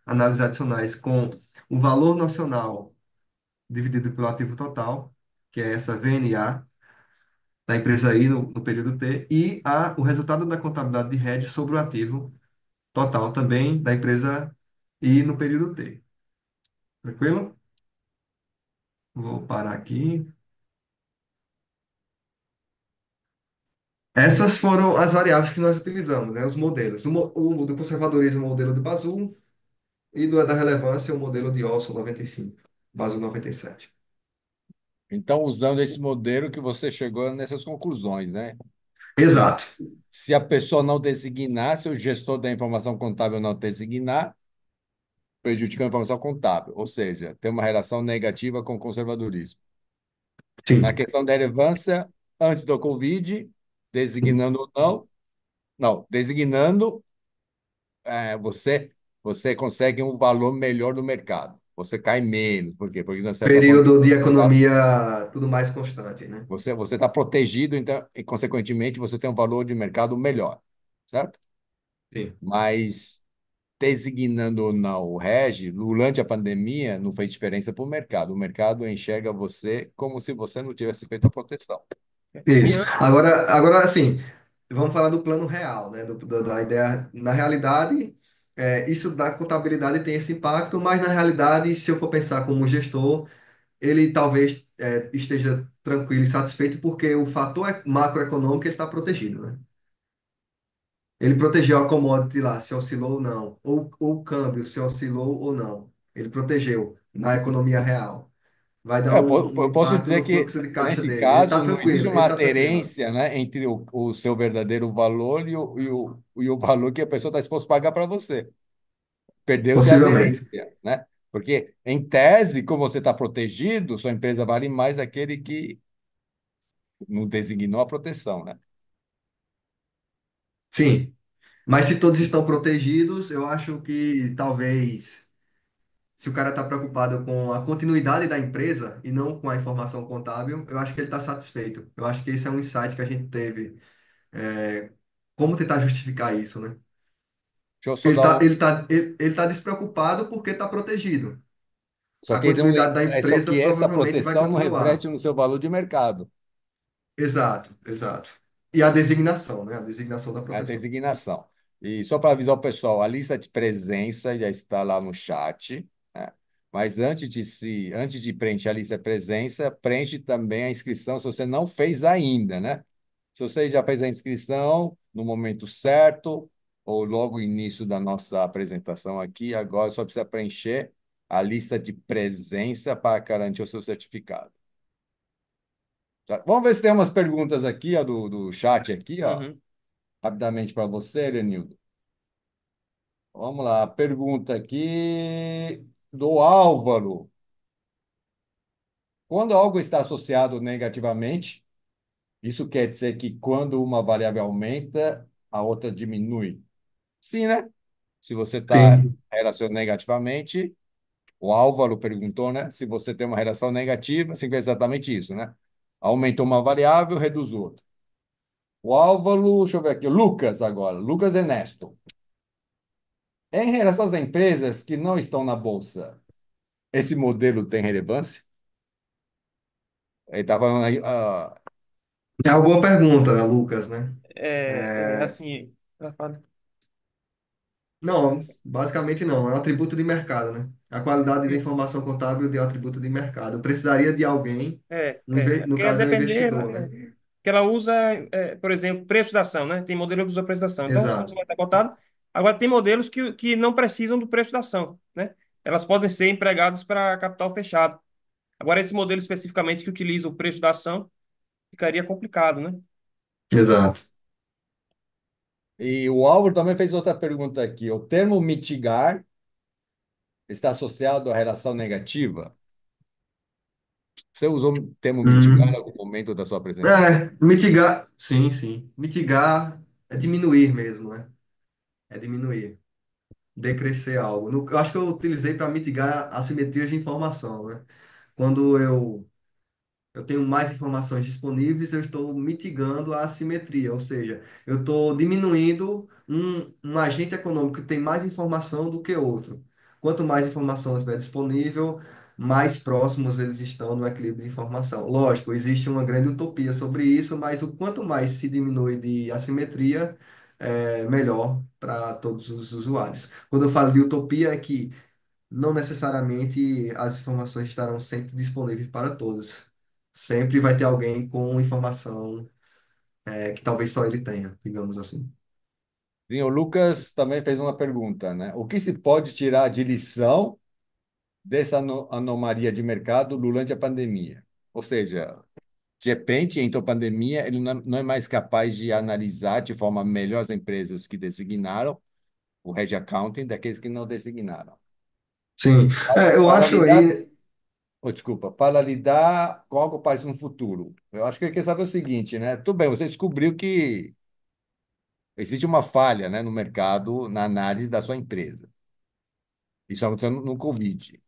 análises adicionais com o valor nocional dividido pelo ativo total, que é essa VNA, da empresa I no período T, e o resultado da contabilidade de hedge sobre o ativo total também da empresa I no período T. Tranquilo? Vou parar aqui. Essas foram as variáveis que nós utilizamos, né? Os modelos. O do conservadorismo, o modelo de Bazul, e da relevância, o modelo de Olson 95, Bazul 97. Então, usando esse modelo que você chegou nessas conclusões, né? Que Exato. se a pessoa não designar, se o gestor da informação contábil não designar, prejudica a informação contábil, ou seja, tem uma relação negativa com o conservadorismo. Na Sim. questão da relevância, antes do Covid, designando ou não, não, designando, você consegue um valor melhor no mercado. Você cai menos. Por quê? Porque, de certa forma, Período de economia, tudo mais constante, né? você está protegido, então, e, consequentemente, você tem um valor de mercado melhor, certo? Sim. Mas designando ou não o rege, durante a pandemia, não fez diferença para o mercado. O mercado enxerga você como se você não tivesse feito a proteção. E Isso. Agora, assim, vamos falar do plano real, né? Da ideia. Na realidade, isso da contabilidade tem esse impacto, mas na realidade, se eu for pensar como gestor, ele talvez esteja tranquilo e satisfeito porque o fator macroeconômico ele está protegido, né? Ele protegeu a commodity lá, se oscilou ou não, ou o câmbio, se oscilou ou não. Ele protegeu na economia real. Vai dar um Eu posso impacto dizer no que, fluxo de caixa nesse dele. Ele está caso, não existe tranquilo, ele uma está tranquilo. aderência, né, entre o seu verdadeiro valor e o valor que a pessoa está disposta a pagar para você. Perdeu-se a Possivelmente. aderência, né? Porque, em tese, como você está protegido, sua empresa vale mais aquele que não designou a proteção, né? Sim. Mas se todos estão protegidos, eu acho que talvez, se o cara está preocupado com a continuidade da empresa e não com a informação contábil, eu acho que ele está satisfeito. Eu acho que esse é um insight que a gente teve. É, como tentar justificar isso, né? Deixa eu só Ele dar tá, um. ele tá, ele tá despreocupado porque está protegido. Só A que, não, continuidade da só empresa que essa provavelmente vai proteção não reflete continuar. no seu valor de mercado. Exato, exato. E a designação, né? A designação da A proteção. designação. E só para avisar o pessoal, a lista de presença já está lá no chat, né? Mas antes de preencher a lista de presença, preenche também a inscrição se você não fez ainda, né? Se você já fez a inscrição no momento certo, ou logo no início da nossa apresentação aqui, agora só precisa preencher a lista de presença para garantir o seu certificado. Tá? Vamos ver se tem umas perguntas aqui, ó, do chat aqui, ó, uhum, rapidamente para você, Lenildo. Vamos lá, pergunta aqui do Álvaro. Quando algo está associado negativamente, isso quer dizer que quando uma variável aumenta, a outra diminui? Sim, né? Se você está Sim. relacionado negativamente, o Álvaro perguntou, né? Se você tem uma relação negativa, significa exatamente isso, né? Aumentou uma variável, reduz outra. O Álvaro, deixa eu ver aqui, o Lucas agora, Lucas Ernesto. Em relação às empresas que não estão na bolsa, esse modelo tem relevância? Ele está falando aí, É uma boa pergunta, Lucas, né? É, Assim, não, basicamente não. É um atributo de mercado, né? A qualidade da informação contábil é um atributo de mercado. Eu precisaria de alguém, no porque caso é um depender, investidor, né? que ela usa, por exemplo, preço da ação, né? Tem modelo que usa preço da ação. Então, a ação Exato, vai estar cotada. Agora, tem modelos que não precisam do preço da ação, né? Elas podem ser empregadas para capital fechado. Agora, esse modelo especificamente que utiliza o preço da ação, ficaria complicado, né? exato. e o Álvaro também fez outra pergunta aqui. O termo mitigar está associado à relação negativa? Você usou o termo mitigar em Hum. algum momento da sua apresentação? É, mitigar, sim, sim. Mitigar é diminuir mesmo, né? É diminuir, decrescer algo. Eu acho que eu utilizei para mitigar assimetrias de informação, né? Quando eu tenho mais informações disponíveis, eu estou mitigando a assimetria, ou seja, eu estou diminuindo um agente econômico que tem mais informação do que outro. Quanto mais informação estiver disponível, mais próximos eles estão no equilíbrio de informação. Lógico, existe uma grande utopia sobre isso, mas o quanto mais se diminui de assimetria, melhor para todos os usuários. Quando eu falo de utopia, é que não necessariamente as informações estarão sempre disponíveis para todos. Sempre vai ter alguém com informação que talvez só ele tenha, digamos assim. Sim, o Lucas também fez uma pergunta, né? O que se pode tirar de lição dessa anomalia de mercado durante a pandemia? Ou seja, de repente, entrou a pandemia, ele não é mais capaz de analisar de forma melhor as empresas que designaram o hedge accounting daqueles que não designaram. Sim, eu Para acho lidar, aí. desculpa, para lidar com algo parecido no futuro. Eu acho que ele quer saber o seguinte, né? Tudo bem, você descobriu que existe uma falha, né, no mercado, na análise da sua empresa. Isso aconteceu no Covid.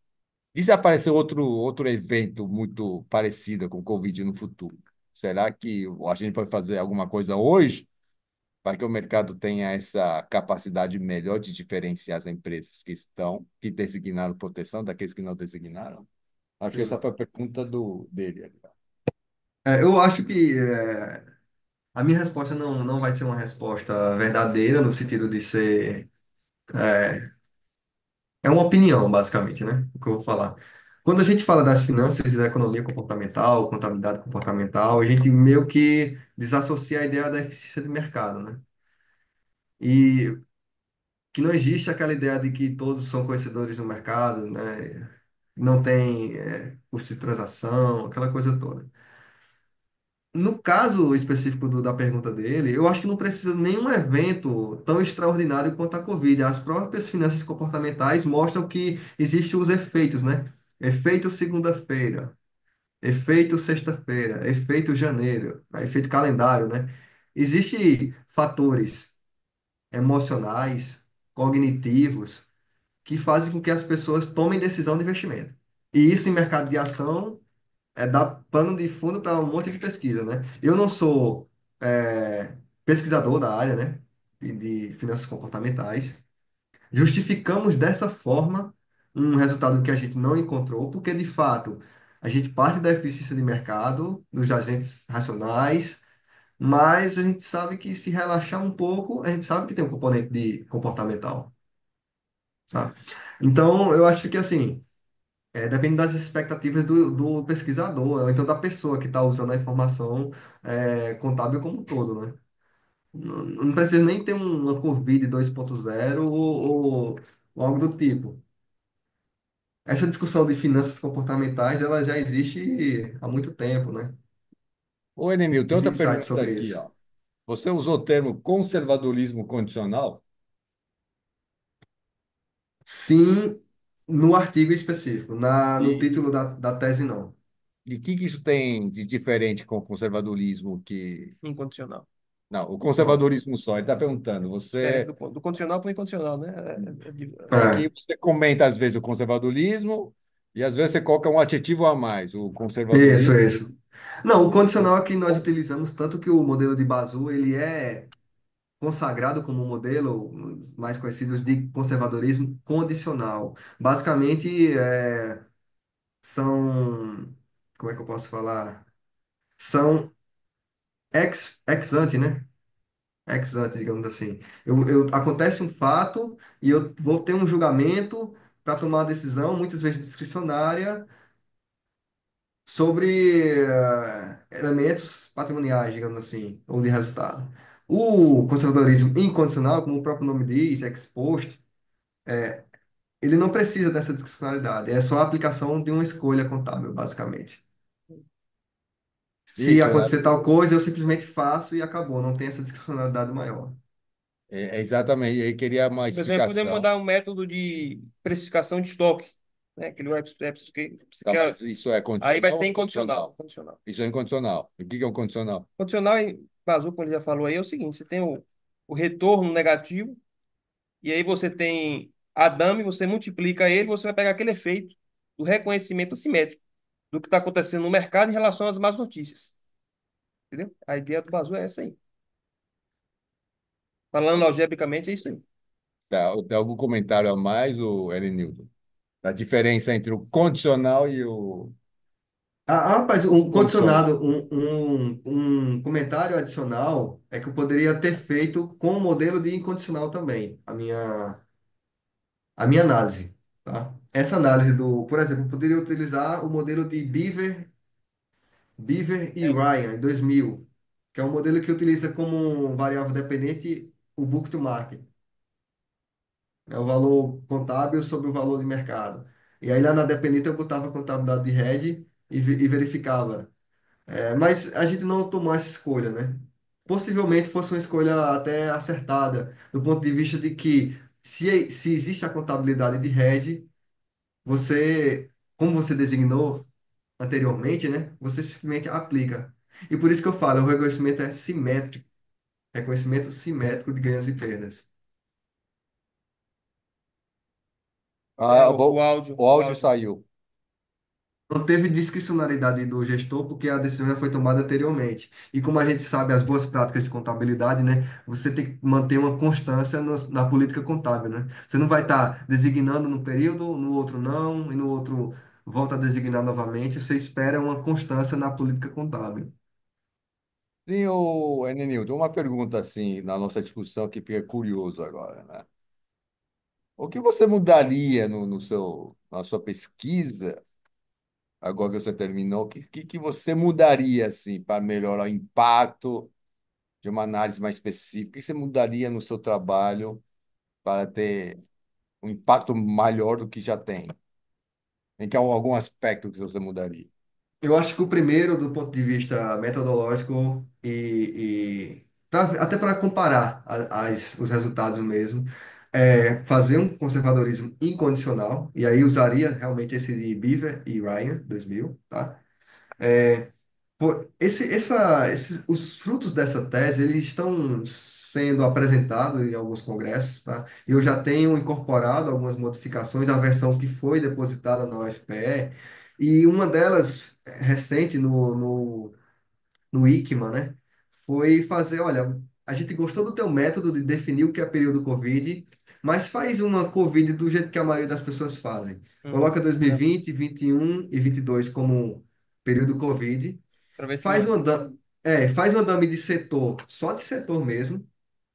E se aparecer outro evento muito parecido com o Covid no futuro? Será que a gente pode fazer alguma coisa hoje para que o mercado tenha essa capacidade melhor de diferenciar as empresas que designaram proteção daqueles que não designaram? Acho que essa Sim. foi a pergunta dele. Eu acho que a minha resposta não vai ser uma resposta verdadeira, no sentido de ser. É, é uma opinião, basicamente, né? O que eu vou falar. Quando a gente fala das finanças e da economia comportamental, contabilidade comportamental, a gente meio que desassocia a ideia da eficiência de mercado, né? E que não existe aquela ideia de que todos são conhecedores do mercado, né? Não tem custo de transação, aquela coisa toda. No caso específico da pergunta dele, eu acho que não precisa de nenhum evento tão extraordinário quanto a Covid. As próprias finanças comportamentais mostram que existem os efeitos, né? Efeito segunda-feira, efeito sexta-feira, efeito janeiro, efeito calendário, né? Existem fatores emocionais, cognitivos, que fazem com que as pessoas tomem decisão de investimento. E isso em mercado de ação dar pano de fundo para um monte de pesquisa, né? Eu não sou pesquisador da área, né? De finanças comportamentais. Justificamos dessa forma um resultado que a gente não encontrou, porque de fato a gente parte da eficiência de mercado, dos agentes racionais, mas a gente sabe que se relaxar um pouco, a gente sabe que tem um componente de comportamental, tá? Então, eu acho que assim. Depende das expectativas do pesquisador, ou então da pessoa que está usando a informação contábil como um todo, né? Não precisa nem ter uma Covid 2.0 ou algo do tipo. Essa discussão de finanças comportamentais, ela já existe há muito tempo, né? Ô, Enemil, tem Os outra insights pergunta sobre aqui, isso. ó. Você usou o termo conservadorismo condicional? Sim, no artigo específico, no E título da tese, não. e que isso tem de diferente com o conservadorismo que... Incondicional. Não, o Pronto. conservadorismo só. Ele está perguntando, você... Do condicional para o incondicional, né? É que É, você comenta, às vezes, o conservadorismo e, às vezes, você coloca um adjetivo a mais. O isso, conservadorismo... isso. Não, o condicional é que nós utilizamos tanto que o modelo de Bazou, ele é consagrado como um modelo mais conhecido de conservadorismo condicional. Basicamente, são, como é que eu posso falar? São ex ante, né? Ex ante, digamos assim. Acontece um fato e eu vou ter um julgamento para tomar uma decisão, muitas vezes discricionária, sobre elementos patrimoniais, digamos assim, ou de resultado. O conservadorismo incondicional, como o próprio nome diz, ex post, ele não precisa dessa discricionalidade, é só a aplicação de uma escolha contábil, basicamente. Se Isso, acontecer tal coisa, eu simplesmente faço e acabou, não tem essa discricionalidade maior. exatamente. Eu queria uma Por exemplo, podemos explicação. mandar um método de precificação de estoque, né? Aquele Tá, mas isso é aí vai condicional ser ou incondicional. condicional? Condicional. Isso é incondicional. O que que é um condicional? Condicional, em Basu, como ele já falou aí, é o seguinte: você tem o retorno negativo, e aí você tem a dummy, você multiplica ele, você vai pegar aquele efeito do reconhecimento assimétrico do que está acontecendo no mercado em relação às más notícias. Entendeu? A ideia do Basu é essa aí. Falando algebricamente, é isso aí. Tá, tem algum comentário a mais, o Newton? A diferença entre o condicional e o Rapaz, um condicional. condicionado, um comentário adicional é que eu poderia ter feito com o modelo de incondicional também, a minha análise, tá? Essa análise por exemplo, eu poderia utilizar o modelo de Beaver e É. Ryan, em 2000, que é um modelo que utiliza como variável dependente o book to market, é o valor contábil sobre o valor de mercado. E aí lá na dependente eu botava a contabilidade de hedge e verificava. Mas a gente não tomou essa escolha, né? Possivelmente fosse uma escolha até acertada, do ponto de vista de que se existe a contabilidade de hedge, você, como você designou anteriormente, né? Você simplesmente aplica. E por isso que eu falo, o reconhecimento é simétrico, reconhecimento simétrico de ganhos e perdas. É, Ah, o bom, áudio, o o áudio áudio. saiu. Não teve discricionariedade do gestor porque a decisão já foi tomada anteriormente. E como a gente sabe, as boas práticas de contabilidade, né? Você tem que manter uma constância na política contábil, né? Você não vai estar designando num período, no outro não, e no outro volta a designar novamente. Você espera uma constância na política contábil. Sim, o Newton, uma pergunta assim, na nossa discussão que fica curioso agora, né? O que você mudaria na sua pesquisa, agora que você terminou, o que você mudaria assim, para melhorar o impacto de uma análise mais específica? O que você mudaria no seu trabalho para ter um impacto maior do que já tem? Em que há algum aspecto que você mudaria? Eu acho que o primeiro, do ponto de vista metodológico até para comparar os resultados mesmo, é fazer um conservadorismo incondicional, e aí usaria realmente esse de Beaver e Ryan, 2000, tá? Os frutos dessa tese, eles estão sendo apresentados em alguns congressos, tá? E eu já tenho incorporado algumas modificações à versão que foi depositada na UFPE, e uma delas, recente, no ICMA, né? Foi fazer, olha, a gente gostou do teu método de definir o que é período Covid, mas faz uma Covid do jeito que a maioria das pessoas fazem. Coloca 2020, 21 e 22 como período Covid. Para ver se Faz uma, mantém. da- faz uma dummy de setor, só de setor mesmo,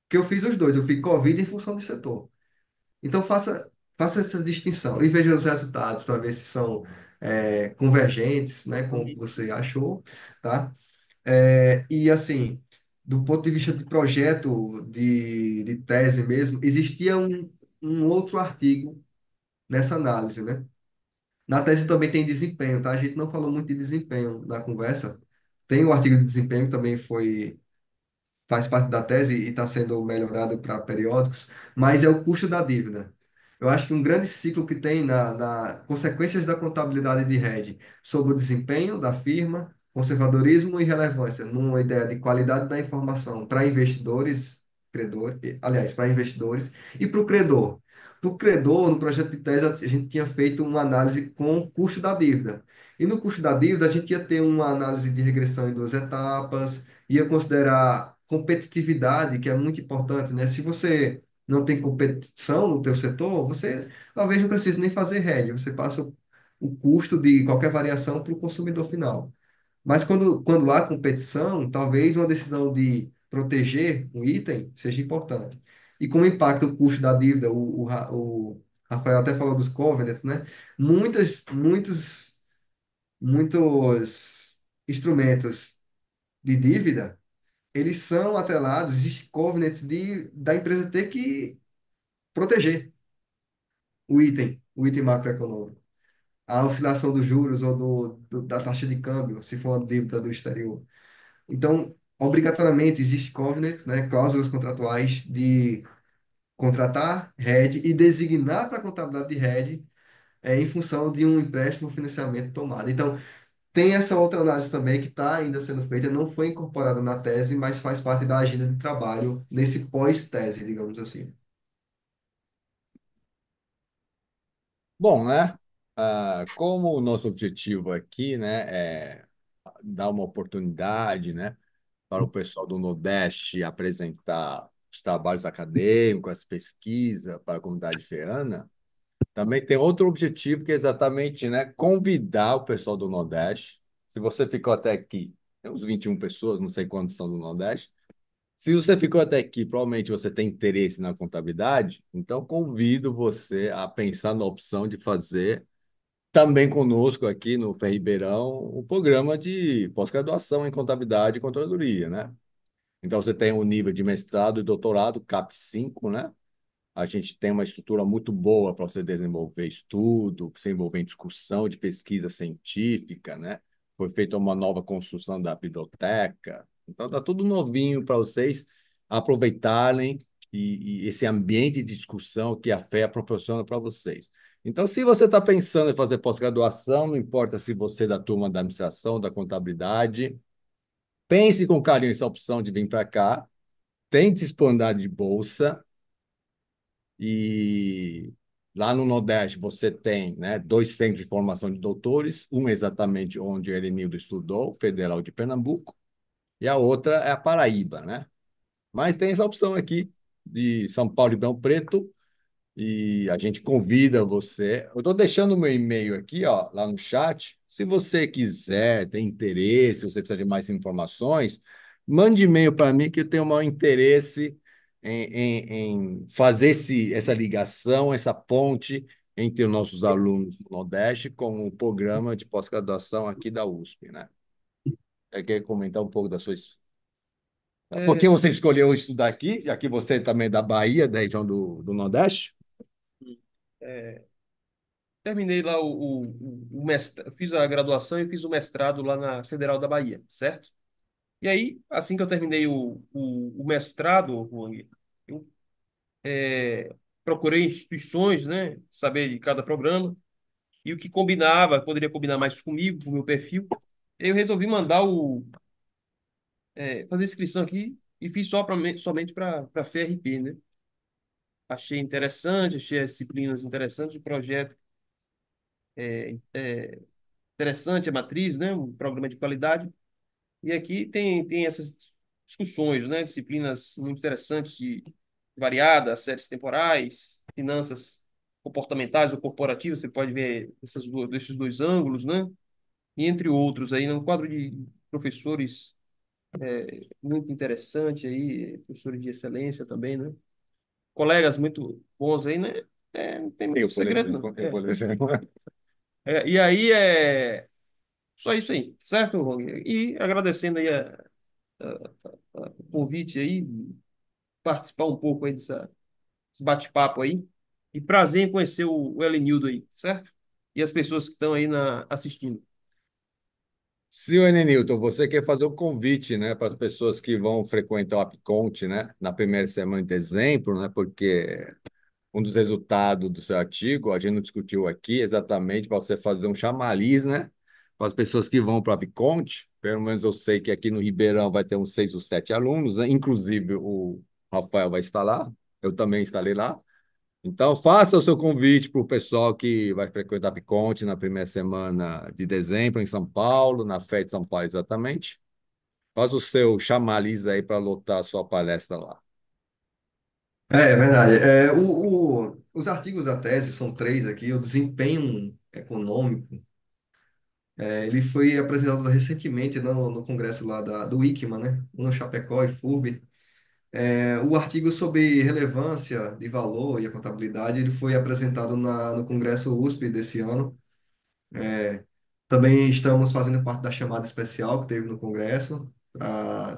que eu fiz os dois. Eu fiz Covid em função de setor. Então faça essa distinção e veja os resultados para ver se são convergentes, né, com o que você achou, tá? E assim, do ponto de vista de projeto de tese mesmo, existia um outro artigo nessa análise, né? Na tese também tem desempenho, tá? A gente não falou muito de desempenho na conversa. Tem o artigo de desempenho que também faz parte da tese e está sendo melhorado para periódicos, mas é o custo da dívida. Eu acho que um grande ciclo que tem na consequências da contabilidade de hedge sobre o desempenho da firma, conservadorismo e relevância, numa ideia de qualidade da informação para investidores, credor, aliás, para investidores e para o credor. Para o credor, no projeto de tese, a gente tinha feito uma análise com o custo da dívida. E no custo da dívida, a gente ia ter uma análise de regressão em duas etapas, ia considerar competitividade, que é muito importante, né? Se você não tem competição no teu setor, você talvez não precise nem fazer hedge, você passa o custo de qualquer variação para o consumidor final. Mas quando há competição, talvez uma decisão de proteger um item seja importante. E como impacta o custo da dívida, o Rafael até falou dos covenants, né? Muitos instrumentos de dívida, eles são atrelados, existe covenants da empresa ter que proteger o item macroeconômico. A oscilação dos juros ou da taxa de câmbio, se for uma dívida do exterior. Então, obrigatoriamente existe covenants, né, cláusulas contratuais de contratar hedge e designar para a contabilidade de hedge em função de um empréstimo ou financiamento tomado. Então, tem essa outra análise também que está ainda sendo feita, não foi incorporada na tese, mas faz parte da agenda de trabalho nesse pós-tese, digamos assim. Bom, né? Como o nosso objetivo aqui, né, é dar uma oportunidade, né, para o pessoal do Nordeste apresentar os trabalhos acadêmicos, as pesquisas para a comunidade ferrana, também tem outro objetivo que é exatamente, né, convidar o pessoal do Nordeste. Se você ficou até aqui, tem uns 21 pessoas, não sei quantos são do Nordeste. Se você ficou até aqui, provavelmente você tem interesse na contabilidade, então convido você a pensar na opção de fazer também conosco aqui no FEI Ribeirão o programa de pós-graduação em contabilidade e controladoria, né? Então você tem o nível de mestrado e doutorado, CAP 5, né? A gente tem uma estrutura muito boa para você desenvolver estudo, desenvolver em discussão de pesquisa científica, né? Foi feita uma nova construção da biblioteca. Então, está tudo novinho para vocês aproveitarem e esse ambiente de discussão que a FEA proporciona para vocês. Então, se você está pensando em fazer pós-graduação, não importa se você é da turma da administração, da contabilidade, pense com carinho essa opção de vir para cá, tem disponibilidade de bolsa, e lá no Nordeste você tem, né, dois centros de formação de doutores, um exatamente onde o Erenildo estudou, Federal de Pernambuco, e a outra é a Paraíba, né? Mas tem essa opção aqui de São Paulo e Ribeirão Preto, e a gente convida você. Eu estou deixando o meu e-mail aqui, ó, lá no chat. Se você quiser, tem interesse, se você precisa de mais informações, mande e-mail para mim que eu tenho o maior interesse em fazer essa ligação, essa ponte entre os nossos alunos do Nordeste com o programa de pós-graduação aqui da USP, né? Você quer comentar um pouco da sua... Por que É, você escolheu estudar aqui, já que você também é da Bahia, da região do Nordeste? é, terminei lá o mestrado, fiz a graduação e fiz o mestrado lá na Federal da Bahia, certo? E aí, assim que eu terminei o mestrado, Juan, eu procurei instituições, né, saber de cada programa e o que combinava, poderia combinar mais comigo, com o meu perfil. Eu resolvi mandar fazer inscrição aqui e fiz somente para FRP, né? Achei interessante, achei as disciplinas interessantes, o projeto é interessante, a matriz, né? Um programa de qualidade. E aqui tem essas discussões, né? Disciplinas muito interessantes, variadas, séries temporais, finanças comportamentais ou corporativas, você pode ver desses dois ângulos, né? E entre outros aí, um quadro de professores muito interessante aí, professores de excelência também, né? Colegas muito bons aí, né? Não tem muito Eu, por segredo, exemplo, não. eu, por exemplo. E aí só isso aí, certo, Rony? E agradecendo aí o convite aí, participar um pouco aí desse bate-papo aí. E prazer em conhecer o Elenildo aí, certo? E as pessoas que estão aí assistindo. Senhor Nilton, você quer fazer um convite, né, para as pessoas que vão frequentar o Apconte, né, na primeira semana de dezembro, né, porque um dos resultados do seu artigo, a gente não discutiu aqui exatamente para você fazer um chamariz, né, para as pessoas que vão para o Apconte. Pelo menos eu sei que aqui no Ribeirão vai ter uns 6 ou 7 alunos, né, inclusive o Rafael vai estar lá, eu também estarei lá. Então, faça o seu convite para o pessoal que vai frequentar Piconte na primeira semana de dezembro em São Paulo, na FET de São Paulo, exatamente. Faz o seu chamariz aí para lotar a sua palestra lá. É verdade. Os artigos da tese são três aqui. O desempenho econômico, ele foi apresentado recentemente no congresso lá do ICMA, né? No Chapecó e FURB. O artigo sobre relevância de valor e a contabilidade, ele foi apresentado no congresso USP desse ano. Também estamos fazendo parte da chamada especial que teve no congresso.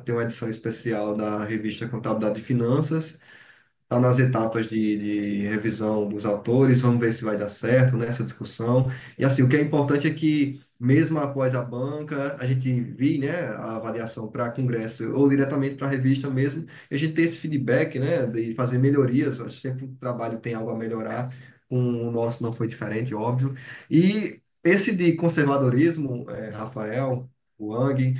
Tem uma edição especial da revista Contabilidade e Finanças. Está nas etapas de revisão dos autores, vamos ver se vai dar certo nessa discussão. E assim, o que é importante é que, mesmo após a banca, a gente vir, né, a avaliação para congresso ou diretamente para a revista mesmo, e a gente ter esse feedback, né, de fazer melhorias. Acho que sempre o trabalho tem algo a melhorar, com o nosso não foi diferente, óbvio. E esse de conservadorismo, Rafael, Wang,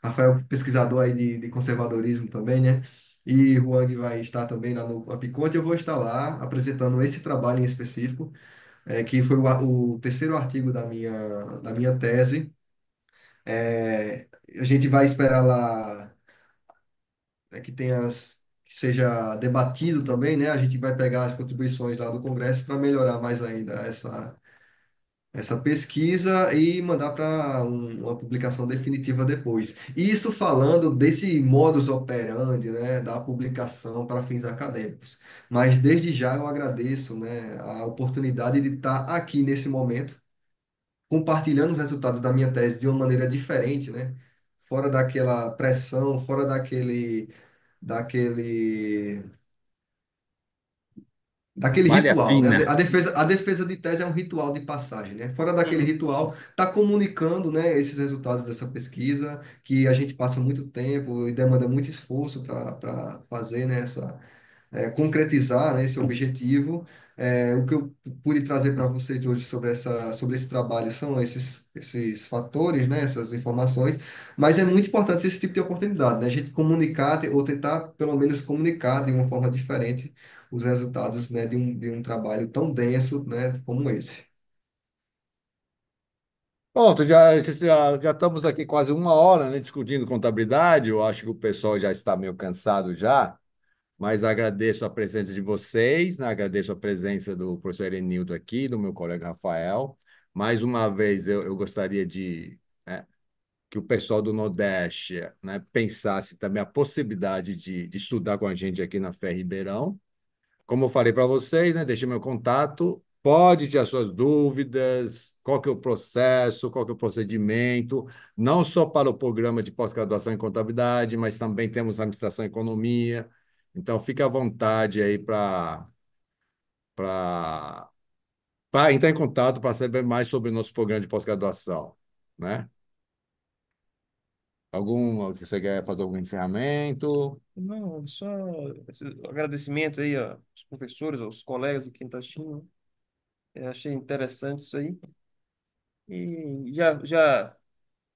Rafael, pesquisador aí de conservadorismo também, né? E Huang vai estar também lá no Apiconte. Eu vou estar lá apresentando esse trabalho em específico, que foi o terceiro artigo da minha tese. A gente vai esperar lá que seja debatido também, né? A gente vai pegar as contribuições lá do Congresso para melhorar mais ainda essa pesquisa e mandar para uma publicação definitiva depois. E isso falando desse modus operandi, né, da publicação para fins acadêmicos. Mas desde já eu agradeço, né, a oportunidade de estar aqui nesse momento, compartilhando os resultados da minha tese de uma maneira diferente, né, fora daquela pressão, fora daquele daquele Malha ritual, né? fina. A defesa de tese é um ritual de passagem, né? Fora daquele Uhum. ritual, está comunicando, né, esses resultados dessa pesquisa, que a gente passa muito tempo e demanda muito esforço para fazer, né, concretizar, né, esse objetivo. O que eu pude trazer para vocês hoje sobre esse trabalho são esses fatores, né, essas informações, mas é muito importante esse tipo de oportunidade, né, a gente comunicar ou tentar, pelo menos, comunicar de uma forma diferente os resultados, né, de um trabalho tão denso, né, como esse. Pronto, já estamos aqui quase uma hora, né, discutindo contabilidade. Eu acho que o pessoal já está meio cansado já, mas agradeço a presença de vocês, né? Agradeço a presença do professor Erenildo aqui, do meu colega Rafael. Mais uma vez, eu gostaria né, que o pessoal do Nordeste, né, pensasse também a possibilidade de estudar com a gente aqui na FEA Ribeirão. Como eu falei para vocês, né, deixei meu contato. Pode tirar suas dúvidas, qual que é o processo, qual que é o procedimento, não só para o programa de pós-graduação em contabilidade, mas também temos administração e economia. Então, fique à vontade aí para entrar em contato para saber mais sobre o nosso programa de pós-graduação, né? Você quer fazer algum encerramento? Não, só esse agradecimento aí aos professores, aos colegas aqui em Tachina. Achei interessante isso aí. E já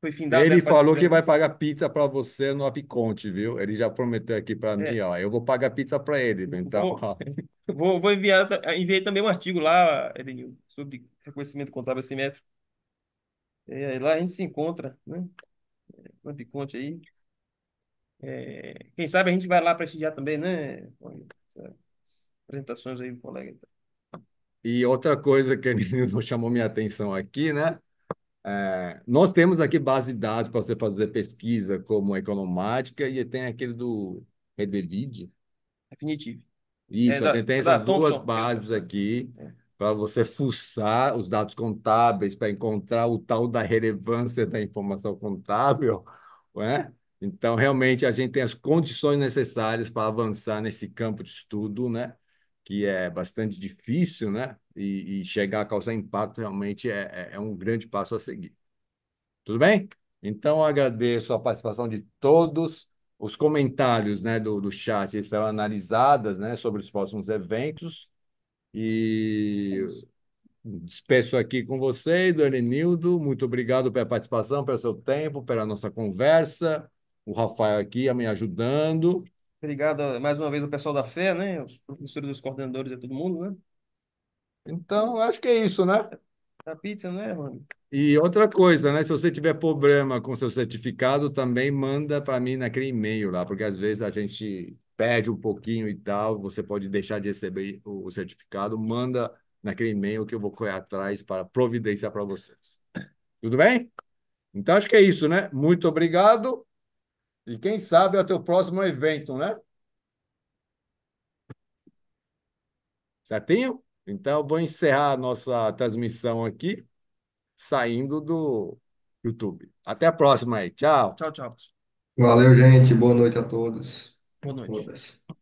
foi findado, né, Ele as falou que vai participantes. pagar pizza para você no Apiconte, viu? Ele já prometeu aqui para mim, É, ó. Eu vou pagar pizza para ele, então, vou, ó. vou enviar, enviei também um artigo lá, Edenil, sobre reconhecimento contábil assimétrico. Lá a gente se encontra, né? Me conte aí. Quem sabe a gente vai lá prestigiar também, né? Essas apresentações aí do colega. E outra coisa que ele não chamou minha atenção aqui, né? Nós temos aqui base de dados para você fazer pesquisa como economática e tem aquele do Redevid. Definitivo. Isso, a gente tem É da essas duas Thomson, aquele bases curso lá. aqui É, para você fuçar os dados contábeis, para encontrar o tal da relevância da informação contábil, não é? Então, realmente, a gente tem as condições necessárias para avançar nesse campo de estudo, né? Que é bastante difícil, né? E chegar a causar impacto realmente é um grande passo a seguir. Tudo bem? Então, eu agradeço a participação de todos. Os comentários, né, do chat estão analisadas, né, sobre os próximos eventos. é E isso. despeço aqui com vocês, do Elenildo. Muito obrigado pela participação, pelo seu tempo, pela nossa conversa. O Rafael aqui me ajudando. Obrigado mais uma vez ao pessoal da FE, né? Os professores, os coordenadores e todo mundo, né? Então, acho que é isso, né? A pizza, né, mano? E outra coisa, né? Se você tiver problema com seu certificado, também manda para mim naquele e-mail lá, porque às vezes a gente perde um pouquinho e tal, você pode deixar de receber o certificado, manda naquele e-mail que eu vou correr atrás para providenciar para vocês. Tudo bem? Então acho que é isso, né? Muito obrigado e quem sabe até o próximo evento, né? Certinho? Então, eu vou encerrar a nossa transmissão aqui, saindo do YouTube. Até a próxima aí. Tchau. Tchau, tchau. Valeu, gente. Boa noite a todos. Boa noite. Todas.